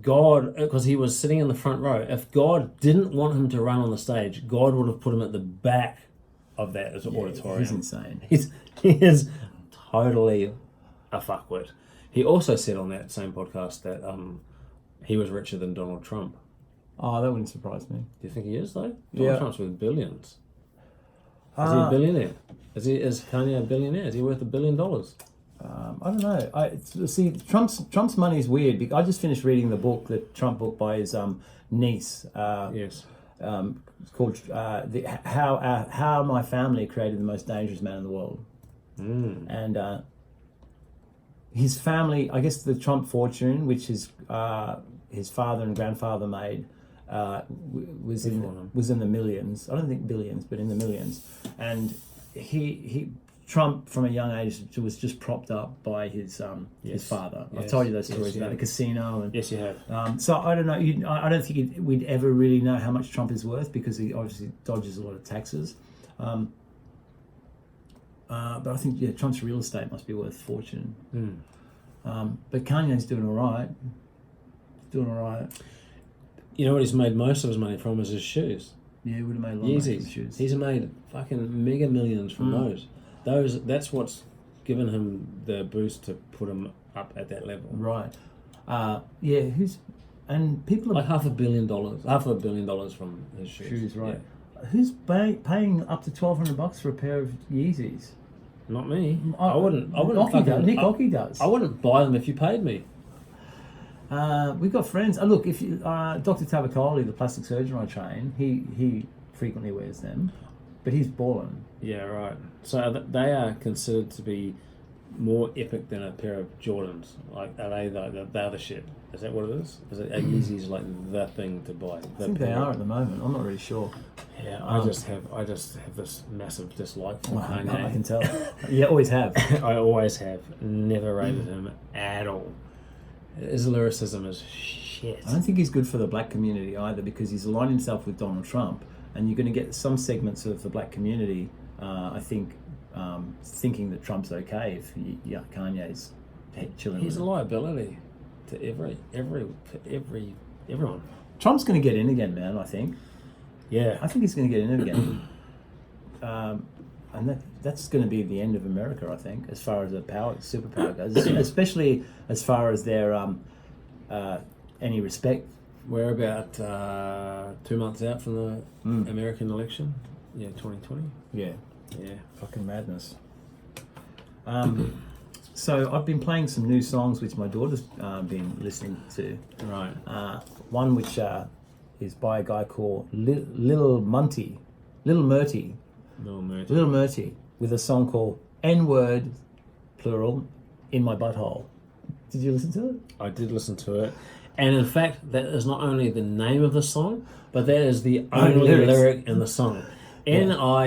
he was sitting in the front row. If God didn't want him to run on the stage, God would have put him at the back of that auditorium. He's insane. He is totally a fuckwit. He also said on that same podcast that he was richer than Donald Trump. Oh, that wouldn't surprise me. Do you think he is though? Donald Trump's worth billions. Is he a billionaire? Is Kanye a billionaire? Is he worth $1 billion? I don't know. See, Trump's money is weird. Because I just finished reading the Trump book by his niece. Yes. It's called How My Family Created the Most Dangerous Man in the World. And his family, I guess, the Trump fortune, which his father and grandfather made, was in the millions. I don't think billions, but in the millions. And Trump, from a young age, was just propped up by his father. I've told you those stories about the casino. And, yes, you have. So I don't know. I don't think we'd ever really know how much Trump is worth because he obviously dodges a lot of taxes. But I think Trump's real estate must be worth a fortune. But Kanye's doing all right. You know what he's made most of his money from is his shoes. Yeah, he would have made a lot of money from shoes. He's made fucking mega millions from those. That's what's given him the boost to put him up at that level. Right. And people are like $500 million from his shoes. Right. Yeah. Who's paying up to $1,200 for a pair of Yeezys? Not me. I wouldn't. Nick Hockey does. I wouldn't buy them if you paid me. We've got friends. Look, if you, Dr. Tabacoli, the plastic surgeon I train, he frequently wears them, but he's balling. Yeah, right. So they are considered to be more epic than a pair of Jordans. Like, are they the other shit? Is that what it is? Is it Yeezys like the thing to buy? I think they are at the moment. I'm not really sure. Yeah, I just have this massive dislike for Kanye. No, I can tell. You always have. I always have. Never rated him at all. His lyricism is shit. I don't think he's good for the black community either because he's aligned himself with Donald Trump, and you're going to get some segments of the black community. I think thinking that Trump's okay if Kanye's chilling. He's a liability to everyone. Trump's going to get in again, man. I think. Yeah. I think he's going to get in it again. And that's going to be the end of America, I think, as far as the superpower goes, especially as far as their any respect. We're about 2 months out from the American election. Yeah, 2020. Yeah. Yeah. Fucking madness. So I've been playing some new songs which my daughter's been listening to. Right. One which is by a guy called Little Murty, No, mate. Little Murty, with a song called N-word, plural, in my butthole. Did you listen to it? I did listen to it. And in fact, that is not only the name of the song, but that is the only lyric in the song. N-I-G-G-A-S.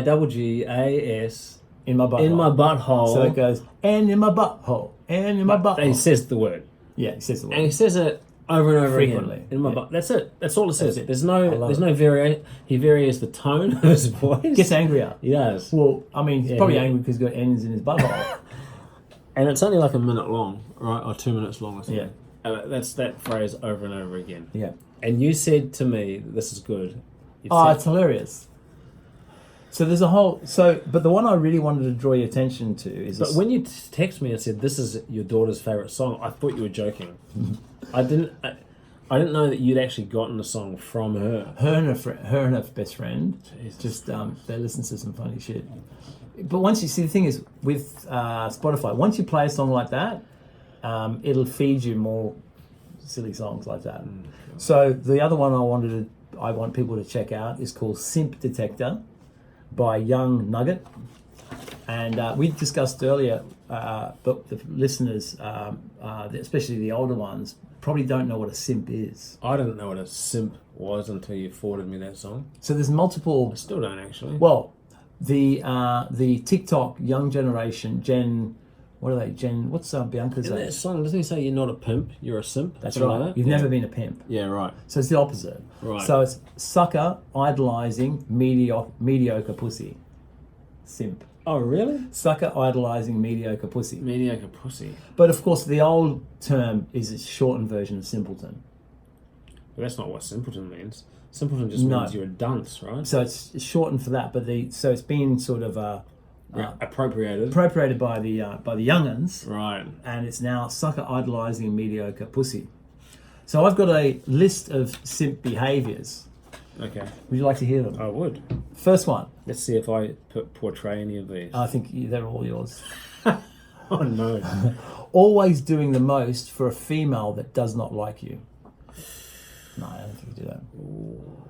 In my butthole. In my butthole. So it goes, and in my butthole, and in my butthole. And he says the word. Yeah, he says the word. And he says it over and over Frequently. again. In my butt. That's it. That's all it says. That's it. There's no variation. He varies the tone of his voice. Gets angrier. He does. Well, I mean, he's probably angry because he's got ends in his butthole. And it's only like a minute long, right? Or 2 minutes long or something. Yeah. That's that phrase over and over again. Yeah. And you said to me, this is good. It's hilarious. So there's a whole... but the one I really wanted to draw your attention to is... But when you text me and said, this is your daughter's favourite song, I thought you were joking. I didn't know that you'd actually gotten the song from her. Her and her best friend, Jesus. just they listen to some funny shit. But once you see, the thing is with Spotify, once you play a song like that, it'll feed you more silly songs like that. So the other one I want people to check out is called Simp Detector by Young Nugget, and we discussed earlier, but the listeners, especially the older ones, probably don't know what a simp is. I didn't know what a simp was until you forwarded me that song. So there's multiple. I still don't actually. Well, the TikTok young generation, what are they? What's Bianca's In that age? song, doesn't he say you're not a pimp, you're a simp? That's Something right. like that? You've never been a pimp. Yeah, right. So it's the opposite. Right. So it's sucker, idolizing, mediocre pussy. Simp. Oh, really? Sucker, idolizing, mediocre pussy. Mediocre pussy. But of course, the old term is a shortened version of simpleton. But that's not what simpleton means. Simpleton just means you're a dunce, right? So it's shortened for that. But so it's been sort of appropriated by the young'uns, right? And it's now sucker, idolizing, mediocre pussy. So I've got a list of simp behaviours. Okay. Would you like to hear them? I would. First one. Let's see if I portray any of these. I think they're all yours. Oh no. Always doing the most for a female that does not like you. No, I don't think you do that. Ooh.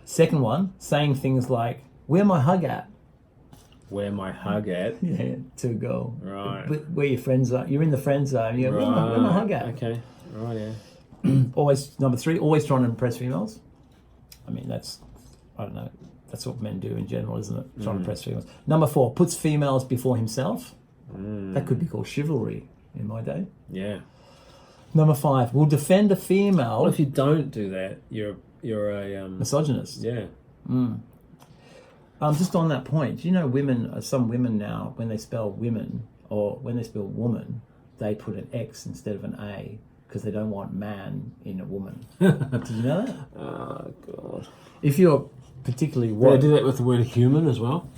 Second one, saying things like, "Where my hug at?" Where my hug at? Yeah, to a girl. Right. Where your friends are. You're in the friend zone. You go, where my hug at? Okay. Right, yeah. Always, number 3, always trying to impress females. I mean, I don't know. That's what men do in general, isn't it? Trying to impress females. Number 4, puts females before himself. That could be called chivalry in my day. Yeah. Number 5, will defend a female. What if you don't do that? You're a misogynist. Yeah. Just on that point, do you know some women now, when they spell women or when they spell woman, they put an X instead of an A because they don't want man in a woman. Did you know that? Oh, God. If you're particularly Do they do that with the word human as well?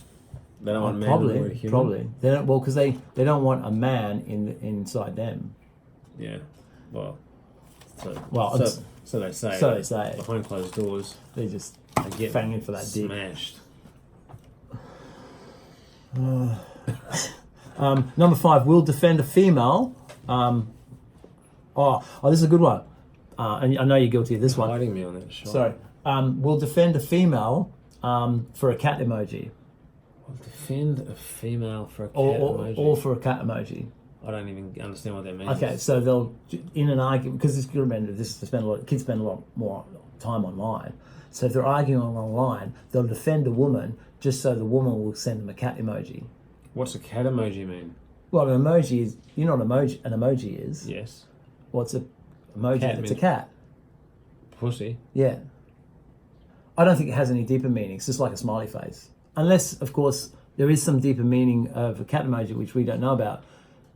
They don't want man in the word human? Probably. They don't, because they don't want a man inside them. Yeah. Well, so they say. So they say. Behind closed doors. They just get fanging for that smashed. Number 5, will defend a female. This is a good one. And I know you're guilty of this one. Hiding me on that shot. Sorry. Will defend a female for a cat emoji. Will defend a female for a cat emoji. Or for a cat emoji. I don't even understand what that means. Okay, so they'll, in an argument, because you remember kids spend a lot more time online. So if they're arguing online, they'll defend a woman just so the woman will send them a cat emoji. What's a cat emoji mean? Well, an emoji is, you know what an emoji is? Yes. What's an emoji? It's a cat. Pussy. Yeah. I don't think it has any deeper meaning. It's just like a smiley face. Unless, of course, there is some deeper meaning of a cat emoji which we don't know about.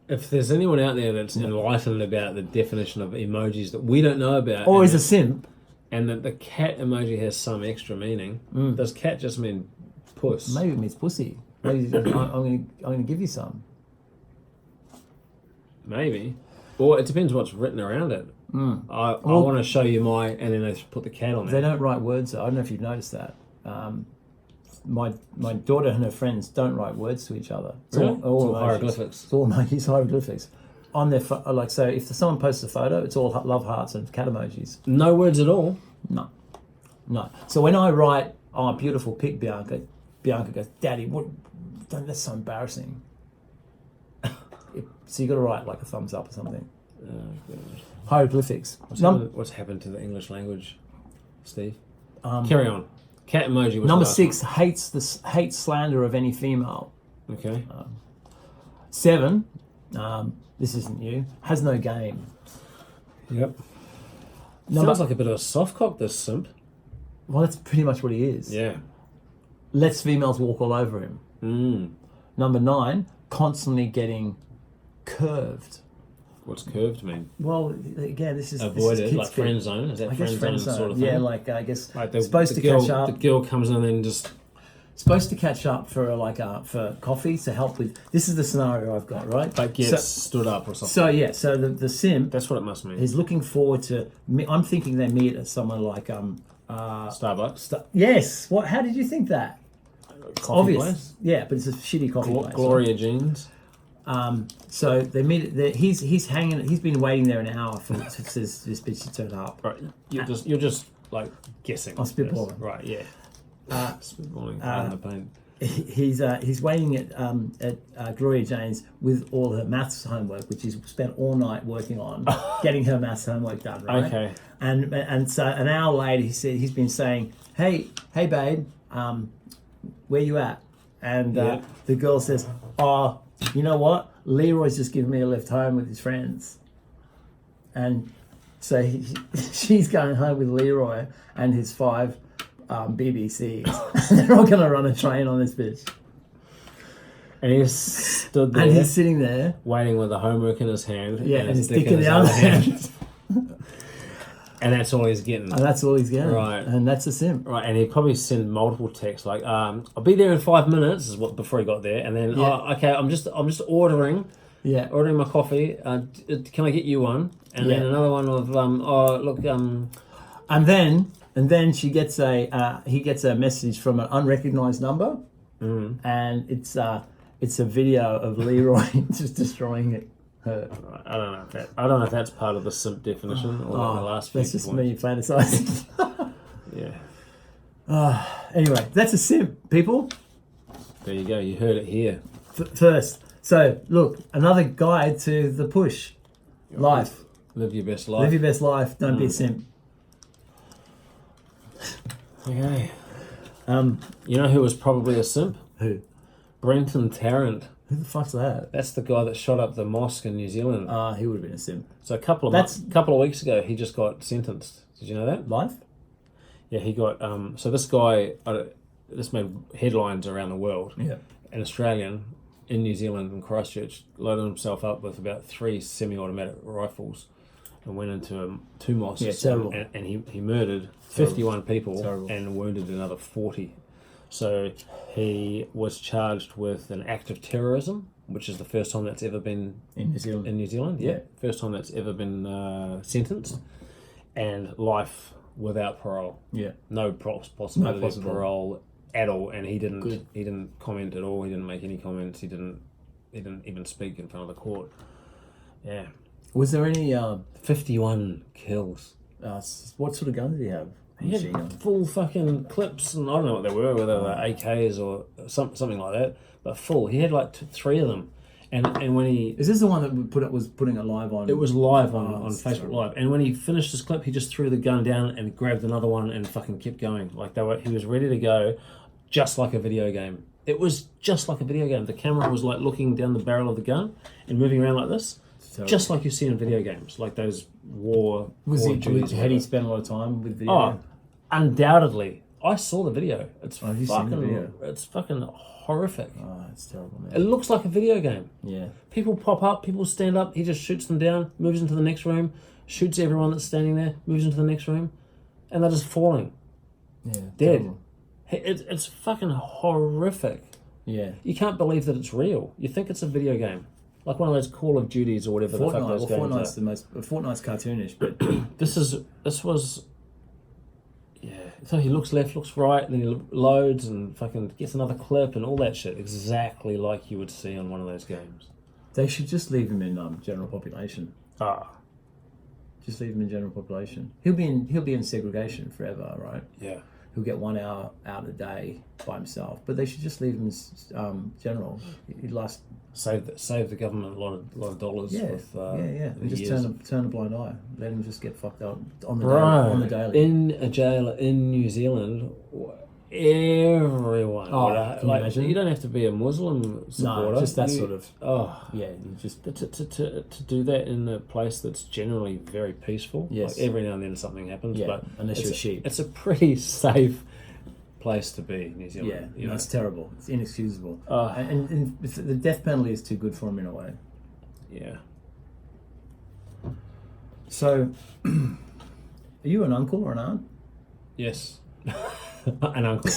If there's anyone out there that's enlightened about the definition of emojis that we don't know about... Or is a simp... And the cat emoji has some extra meaning. Does cat just mean puss? Maybe it means pussy. Maybe I'm gonna give you some. Maybe. Or it depends what's written around it. I want to show you my, and then they put the cat on They there. don't write words. Though. I don't know if you've noticed that. My daughter and her friends don't write words to each other. It's Really? all It's all hieroglyphics. It's all emojis, hieroglyphics. On their so if someone posts a photo, it's all love hearts and cat emojis. No words at all. No. So when I write, "Oh, beautiful pic, Bianca," Bianca goes, "Daddy, what? That's so embarrassing." So you got to write like a thumbs up or something. Oh, goodness. Hieroglyphics. What's happened to the English language, Steve? Carry on. Cat emoji was Number the last 6, hates slander of any female. one. Okay. 7, this isn't you, has no game. Yep. Sounds like a bit of a soft cock, this simp. Well, that's pretty much what he is. Yeah. Lets females walk all over him. Number 9, constantly getting curved. What's curved mean? Well, again, this is Avoided, kids' like friend zone. Is that I guess friend zone sort of thing? Yeah, like I guess Like supposed to girl, catch up. The girl comes in and then just Supposed to catch up for for coffee to help with. This is the scenario I've got, right? like gets stood up or something. So yeah, so the simp That's what it must mean. is looking forward to. I'm thinking they meet at somewhere like Starbucks. Yes. What? How did you think that? Coffee Obvious. place. Yeah, but it's a shitty coffee place. Gloria Jeans. So they meet. He's hanging. He's been waiting there an hour for this bitch to turn up. Right. You're just like guessing. I'm spitballing. Right. Yeah. Spitballing. The pain. He's waiting at Gloria Jane's with all her maths homework, which he's spent all night working on, getting her maths homework done. Right. Okay. And so an hour later, he's been saying, "Hey, babe, where you at?" And the girl says, "Oh, you know what? Leroy's just giving me a lift home with his friends." And so she's going home with Leroy and his 5 BBCs. They're all going to run a train on this bitch. And he's stood there. And he's sitting there. waiting with the homework in his hand. Yeah, and his dick in the other hand. And that's all he's getting. And that's all he's getting. Right. And that's a simp. Right, and he'd probably send multiple texts like, "I'll be there in 5 minutes," is what before he got there, and then, Yeah. "Oh, okay, I'm just ordering Yeah. my coffee. Can I get you one?" And then Yeah. another one of, "Oh, look, And then he gets a message from an unrecognized number, and it's a video of Leroy just destroying her. I don't know if that's part of the simp definition or the last few That's just points. me fantasizing. Yeah, Anyway, that's a simp, people. there you go. You heard it here. First, so look, another guide to the push life. Live your best life. Live your best life. Don't be a simp. Okay. You know who was probably a simp? Who? Brenton Tarrant. Who the fuck's that? That's the guy that shot up the mosque in New Zealand. He would have been a simp. So a couple of weeks ago, he just got sentenced. Did you know that? Life? Yeah, he got. So this guy, this made headlines around the world. Yeah. An Australian in New Zealand in Christchurch loaded himself up with about 3 semi-automatic rifles and went into 2 mosques. Yeah, terrible. And he murdered 51 people Terrible. and wounded another 40. So he was charged with an act of terrorism, which is the first time that's ever been In New Zealand. in New Zealand. Yeah, first time that's ever been sentenced, and life without parole. Yeah. No possibility No of parole at all, and he didn't comment at all. He didn't make any comments. He didn't even speak in front of the court. Yeah. Was there any 51 kills. what sort of gun did he have? He had full fucking clips, and I don't know what they were, whether they were AKs or something like that, but full. He had like 3 of them, and when he Is this the one that was putting it live on? it was live on it's Facebook terrible. Live, and when he finished his clip, he just threw the gun down and grabbed another one and fucking kept going. Like he was ready to go, just like a video game. It was just like a video game. The camera was like looking down the barrel of the gun and moving around like this. Just like you see in video games, like those war duties. Had he spent a lot of time with video? Oh, undoubtedly. I saw the video. It's have you seen the video? It's fucking horrific. Oh, it's terrible, man. It looks like a video game. Yeah. People pop up, people stand up, he just shoots them down, moves into the next room, shoots everyone that's standing there, moves into the next room. and they're just falling Yeah. dead. Terrible. It's fucking horrific. Yeah. You can't believe that it's real. You think it's a video game, like one of those Call of Duties or whatever the fuck those games Fortnite's are. Fortnite's cartoonish, but This was. Yeah, so he looks left, looks right, then he loads and fucking gets another clip and all that shit, exactly like you would see on one of those games. they should just leave him in general population. Ah, Just leave him in general population. He'll be in segregation forever, right? yeah. He'll get 1 hour out a day by himself. But they should just leave him in general. He'd last. Save the government a lot of dollars. Yeah, With, And just years. turn a blind eye. Let him just get fucked up on the Bro, daily. in a jail in New Zealand, everyone. Can you imagine? You don't have to be a Muslim supporter. No, just that sort of. Oh, Yeah, you just. to do that in a place that's generally very peaceful. Yes. Like every now and then something happens, Yeah, but unless you're a sheep. It's a pretty safe place to be, New Zealand. Yeah, you know? it's terrible. It's inexcusable. Oh. And the death penalty is too good for him in a way. Yeah. So, are you an uncle or an aunt? Yes. An uncle.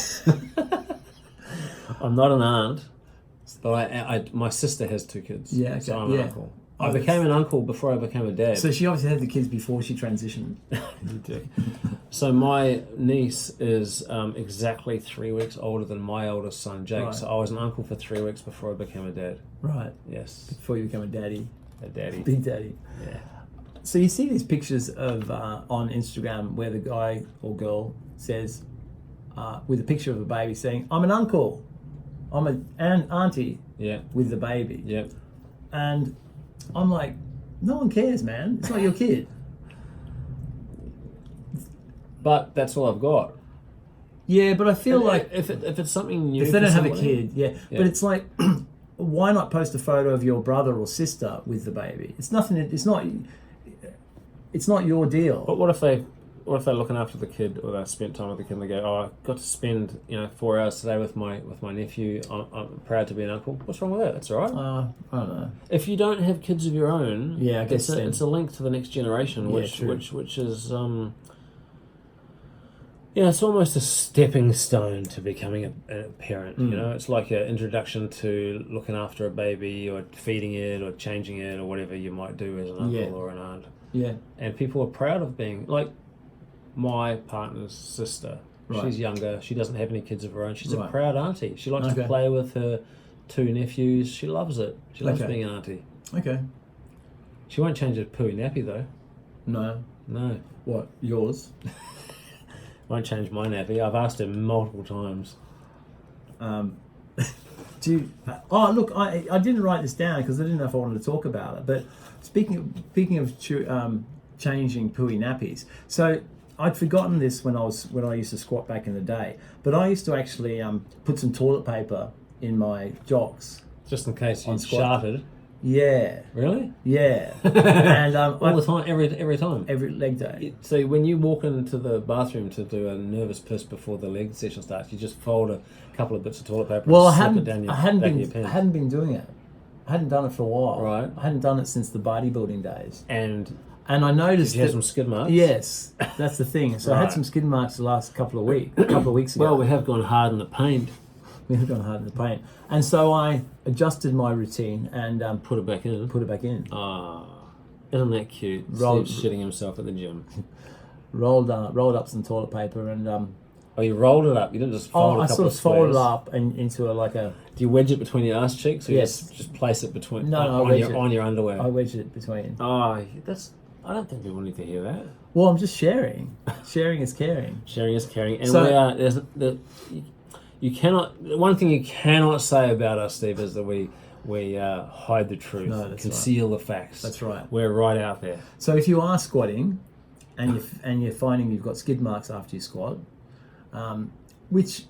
I'm not an aunt, but I my sister has 2 kids. Yeah, okay, So I'm yeah. an uncle. I became an uncle before I became a dad. So she obviously had the kids before she transitioned. You do. So my niece is exactly 3 weeks older than my oldest son, Jake. Right. So I was an uncle for 3 weeks before I became a dad. Right. Yes, Before you become a daddy. a daddy. Big daddy. Yeah. So you see these pictures of on Instagram where the guy or girl says, with a picture of a baby saying, "I'm an uncle, I'm an auntie," Yeah. with the baby. Yeah. And I'm like, no one cares, man. It's not your kid. But that's all I've got. Yeah, but I feel like if it's something new, if they for don't have a somebody- kid, yeah. But it's like, why not post a photo of your brother or sister with the baby? It's nothing. It's not your deal. But what if they're looking after the kid, or they spent time with the kid and they go, "Oh, I got to spend 4 hours today with my nephew. I'm proud to be an uncle." What's wrong with that? That's all right. I don't know. If you don't have kids of your own, Yeah, I guess it's a link to the next generation, Yeah, true. which is it's almost a stepping stone to becoming a parent. You know, it's like an introduction to looking after a baby, or feeding it, or changing it, or whatever you might do as an uncle Yeah. or an aunt. Yeah. And people are proud of being like my partner's sister. Right. She's younger. She doesn't have any kids of her own. She's a Right. proud auntie. She likes to Okay. play with her 2 nephews. She loves it. She loves Okay. being an auntie. Okay. She won't change her pooey nappy though. No. No, What? Yours? won't change my nappy. I've asked her multiple times. Do you, oh, look, I didn't write this down because I didn't know if I wanted to talk about it. But speaking of changing pooey nappies, so I'd forgotten this when I used to squat back in the day. But I used to actually put some toilet paper in my jocks. Just in case you On squat. sharted. Yeah, Really? yeah, and All the time, every time. every leg day. So when you walk into the bathroom to do a nervous piss before the leg session starts, you just fold a couple of bits of toilet paper Well, and slip it down your back of your I pants. hadn't been doing it. I hadn't done it for a while. Right. I hadn't done it since the bodybuilding days, And and I noticed did you have that. some skid marks? Yes, that's the thing. So I had Right. some skid marks the last couple of weeks ago. Well, we have gone hard in the paint. We've gone hard in the paint, and so I adjusted my routine and Put it back in. put it back in. Ah, isn't that cute? Roll- Steve's shitting himself at the gym. Rolled up some toilet paper and Oh, you rolled it up. You didn't just fold a I couple sort of of folded squares. it up and into like a. Do you wedge it between your ass cheeks, or Yes. you just place it between No, I on wedge your it. on your underwear? I wedged it between. Oh, that's. I don't think people need to hear that. Well, I'm just sharing. Sharing is caring. Sharing is caring, and So- we are. You cannot. One thing you cannot say about us, Steve, is that we hide the truth, No, that's conceal the facts. That's right. We're right out there. So if you are squatting, and you're finding you've got skid marks after you squat, which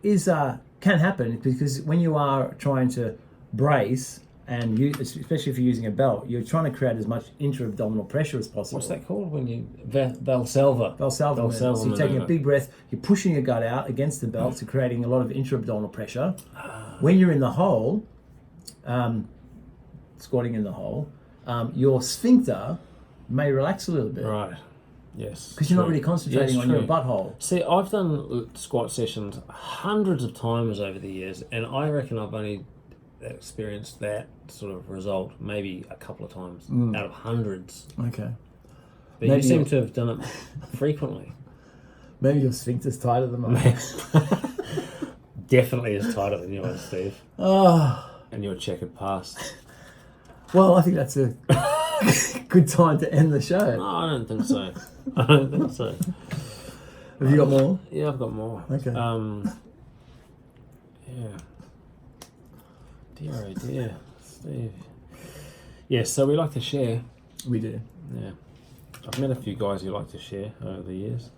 is can happen because when you are trying to brace and you, especially if you're using a belt, you're trying to create as much intra-abdominal pressure as possible. What's that called when you Valsalva? Valsalva movement. So you're taking a maneuver. big breath, you're pushing your gut out against the belt, so creating a lot of intra-abdominal pressure. When you're in the hole, squatting in the hole, your sphincter may relax a little bit. Right. Yes. Because you're not true. really concentrating Yes, on your true. butthole. See, I've done squat sessions hundreds of times over the years, and I reckon I've only experienced that sort of result maybe a couple of times out of hundreds. Okay. But you seem to have done it frequently. Maybe your sphincter's tighter than mine. Definitely is tighter than yours, Steve. Oh, And your checkered past. well, I think that's a good time to end the show. No, I don't think so. I don't think so. Have you got more? Yeah, I've got more. Okay. Yeah. Dear, oh dear, Steve. Yes, so we like to share. We do. Yeah. I've met a few guys who like to share over the years.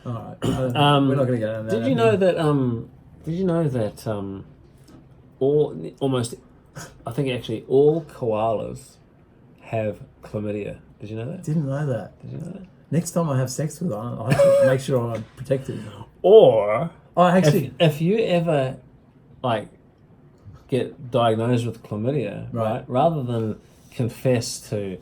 All right. We're not going to get into that. Did you know that? Did you know that? Almost, I think actually all koalas have chlamydia. Did you know that? Didn't know that. Did you know that? Next time I have sex with her, I have to make sure I'm protected. Or Oh, actually, if you ever like get diagnosed with chlamydia, right? Rather than confess to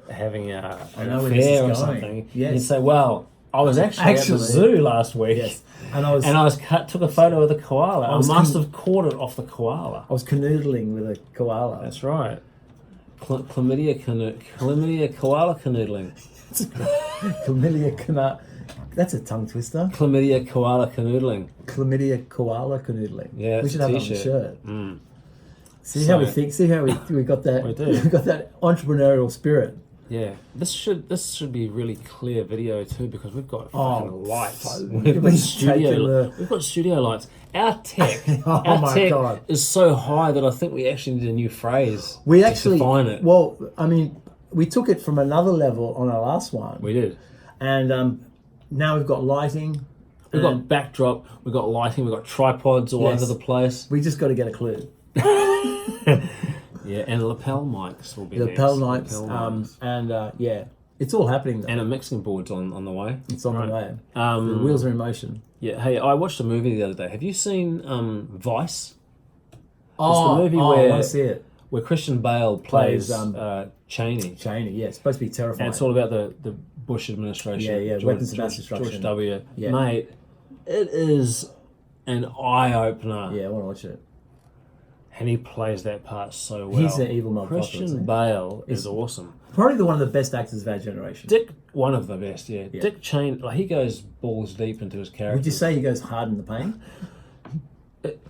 having an know where this affair or is going. something, Yes. you'd say, "Well, I was actually at the zoo last week, yes, and I was took a photo of the koala. I was must have caught it off the koala." I was canoodling with a koala. That's right. Chlamydia koala canoodling. Chlamydia cana. That's a tongue twister. Chlamydia koala canoodling. Chlamydia koala canoodling. Yeah, we it's should a have it on the t-shirt. shirt. See So- how we think. See how we got that. We do. We got that entrepreneurial spirit. Yeah, this should be really clear video too because we've got fucking lights. We've We've been got taking we've got studio lights. Our tech, Oh our my tech God. is so high that I think we actually need a new phrase. We to actually define it. Well, I mean, we took it from another level on our last one, We did. and now we've got lighting. We've got backdrop. We've got lighting. We've got tripods all Yes. over the place. We just got to get a clue. Yeah, and lapel mics will be The next. lapel lights, Lapel mics. and yeah, it's all happening. Though. And a mixing board's on the way. It's on the way. The Um, wheels are in motion. yeah. Hey, I watched a movie the other day. Have you seen Vice? Oh, the movie I where- want to see it. Where Christian Bale plays Plays, Cheney. Cheney, yeah, it's supposed to be terrifying. And it's all about the Bush administration. Yeah, weapons of mass destruction. George W. Yeah. Mate, it is an eye-opener. Yeah, I want to watch it. And he plays that part so well. He's the evil motherfucker, Christian isn't he? Bale is awesome. Probably one of the best actors of our generation. One of the best, yeah. Dick Cheney, like he goes balls deep into his character. Would you say he goes hard in the paint?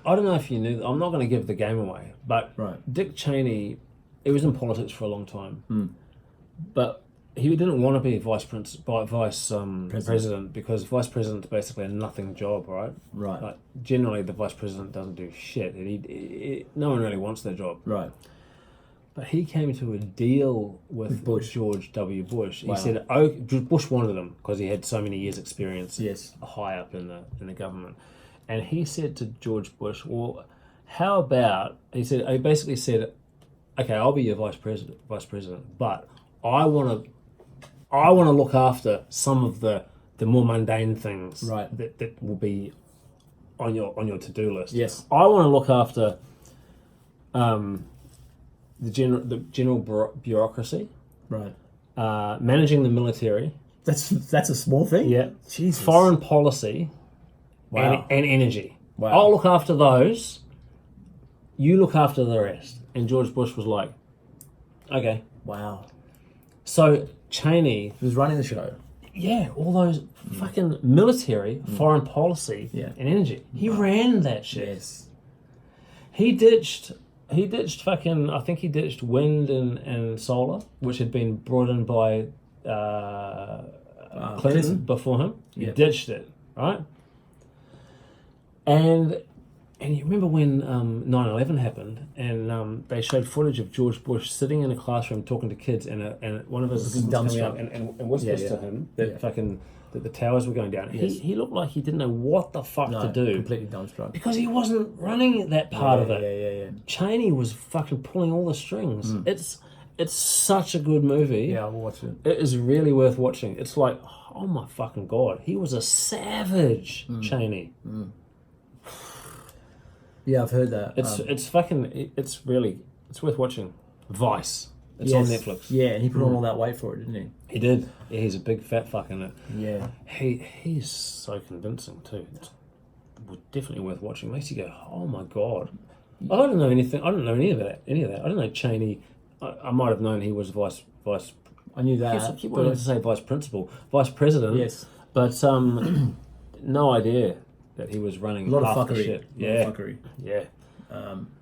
I don't know if you knew. I'm not going to give the game away, but Right. Dick Cheney, he was in politics for a long time, but he didn't want to be vice president because vice president's basically a nothing job, right? Right. Like generally, the vice president doesn't do shit. No one really wants their job. Right. But he came to a deal with Bush. George W. Bush. Wow. He said, "Oh, Bush wanted him because he had so many years' experience, Yes. high up in the government." And he said to George Bush, "Well, how about?" He basically said, "Okay, I'll be your vice president, but I want to look after some of the more mundane things Right. that will be on your to-do list. Yes. I want to look after the general bureaucracy, Right. managing the military, That's a small thing. yeah, Jesus. foreign policy, Wow. and energy. Wow. I'll look after those. You look after the rest." And George Bush was like, "Okay." Wow. So Cheney, He was running the show. yeah, all those fucking military, foreign policy, Yeah. and energy. He ran that shit. Yes. He ditched fucking. I think he ditched wind and solar, which had been brought in by Clinton Clinton. before him. He Yeah. ditched it, right? And you remember when 9/11 happened, and they showed footage of George Bush sitting in a classroom talking to kids, and one of his assistants coming up and whispers Yeah, to him that that the towers were going down. Yes. He looked like he didn't know what the fuck No, to do completely dumbstruck. because he wasn't running that part of it. Yeah. Cheney was fucking pulling all the strings. It's such a good movie. Yeah, I'll watch it. It is really worth watching. It's like, oh my fucking god, he was a savage, Cheney. Yeah, I've heard that. It's worth watching. Vice. It's on Netflix. Yeah, and he put on all that weight for it, didn't he? He did. Yeah, he's a big fat fuck in it. Yeah. He's so convincing too. It's definitely worth watching. Makes you go, oh my god. I don't know anything. I don't know any of that. I don't know Cheney. I might have known he was vice. I knew that. I keep wanting to say vice president. Yes. But no idea that he was running A lot of half the fuckery. shit. A lot of fuckery. Yeah.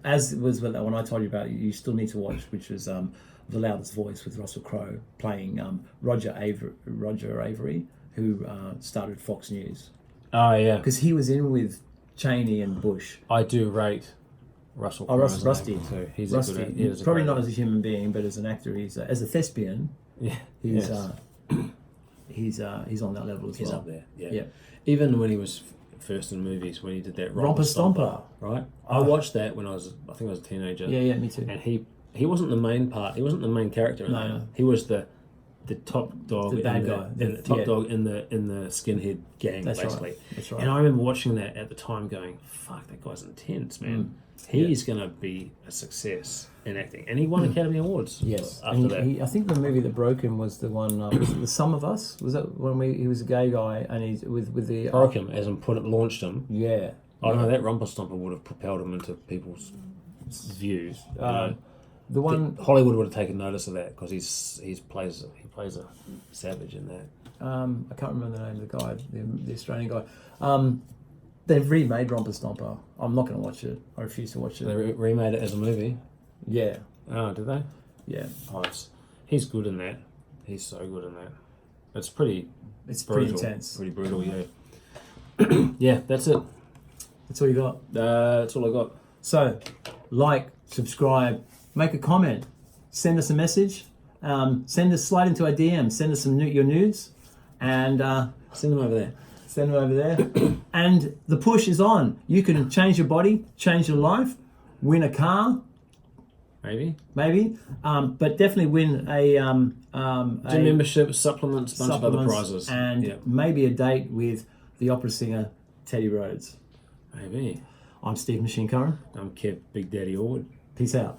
As was when I told you about, you still need to watch, which was The Loudest Voice with Russell Crowe playing Roger Avery, who started Fox News. Oh yeah. Because he was in with Cheney and Bush. I do rate Russell Crowe. Rusty. Too. He's Rusty. a good. Probably not as a human being, but as an actor, he's as a thespian. Yeah. He's Yes. he's on that level as well. He's up there. Yeah. Yeah. Even when he was first in movies, when he did that Romper Stomper. Right? I watched that when I think I was a teenager. Yeah, me too. And he wasn't the main part. He wasn't the main character. In that. No. He was the top dog. The bad guy. The top dog in the skinhead gang, That's basically. right. That's right. And I remember watching that at the time, going, "Fuck, that guy's intense, man. He's gonna be a success in acting." And he won Academy Awards. Yes. After that. I think the movie that broke him was the one. Was it The Sum of Us? Was that when he was a gay guy and he's with the Broke him, as in launched him. Yeah. I don't know, that Rumper Stomper would have propelled him into people's views. The one Hollywood would have taken notice of that because he plays a savage in that. I can't remember the name of the guy, the Australian guy. They've remade Romper Stomper. I'm not going to watch it. I refuse to watch it. They remade it as a movie. Yeah. Oh, did they? Yeah. Oh, he's good in that. He's so good in that. It's pretty. It's brutal, pretty intense. Pretty brutal, yeah. Yeah, that's it. That's all you got. That's all I got. So, like, subscribe, make a comment, send us a message, slide into our DM, send us your nudes, and Send them over there. send them over there. And the push is on. You can change your body, change your life, win a car, Maybe. but definitely win a Gym membership, supplements, bunch of other prizes. and maybe a date with the opera singer Teddy Rhodes. Maybe. I'm Steve Machine Curran. I'm Kev Big Daddy Ord. Peace out.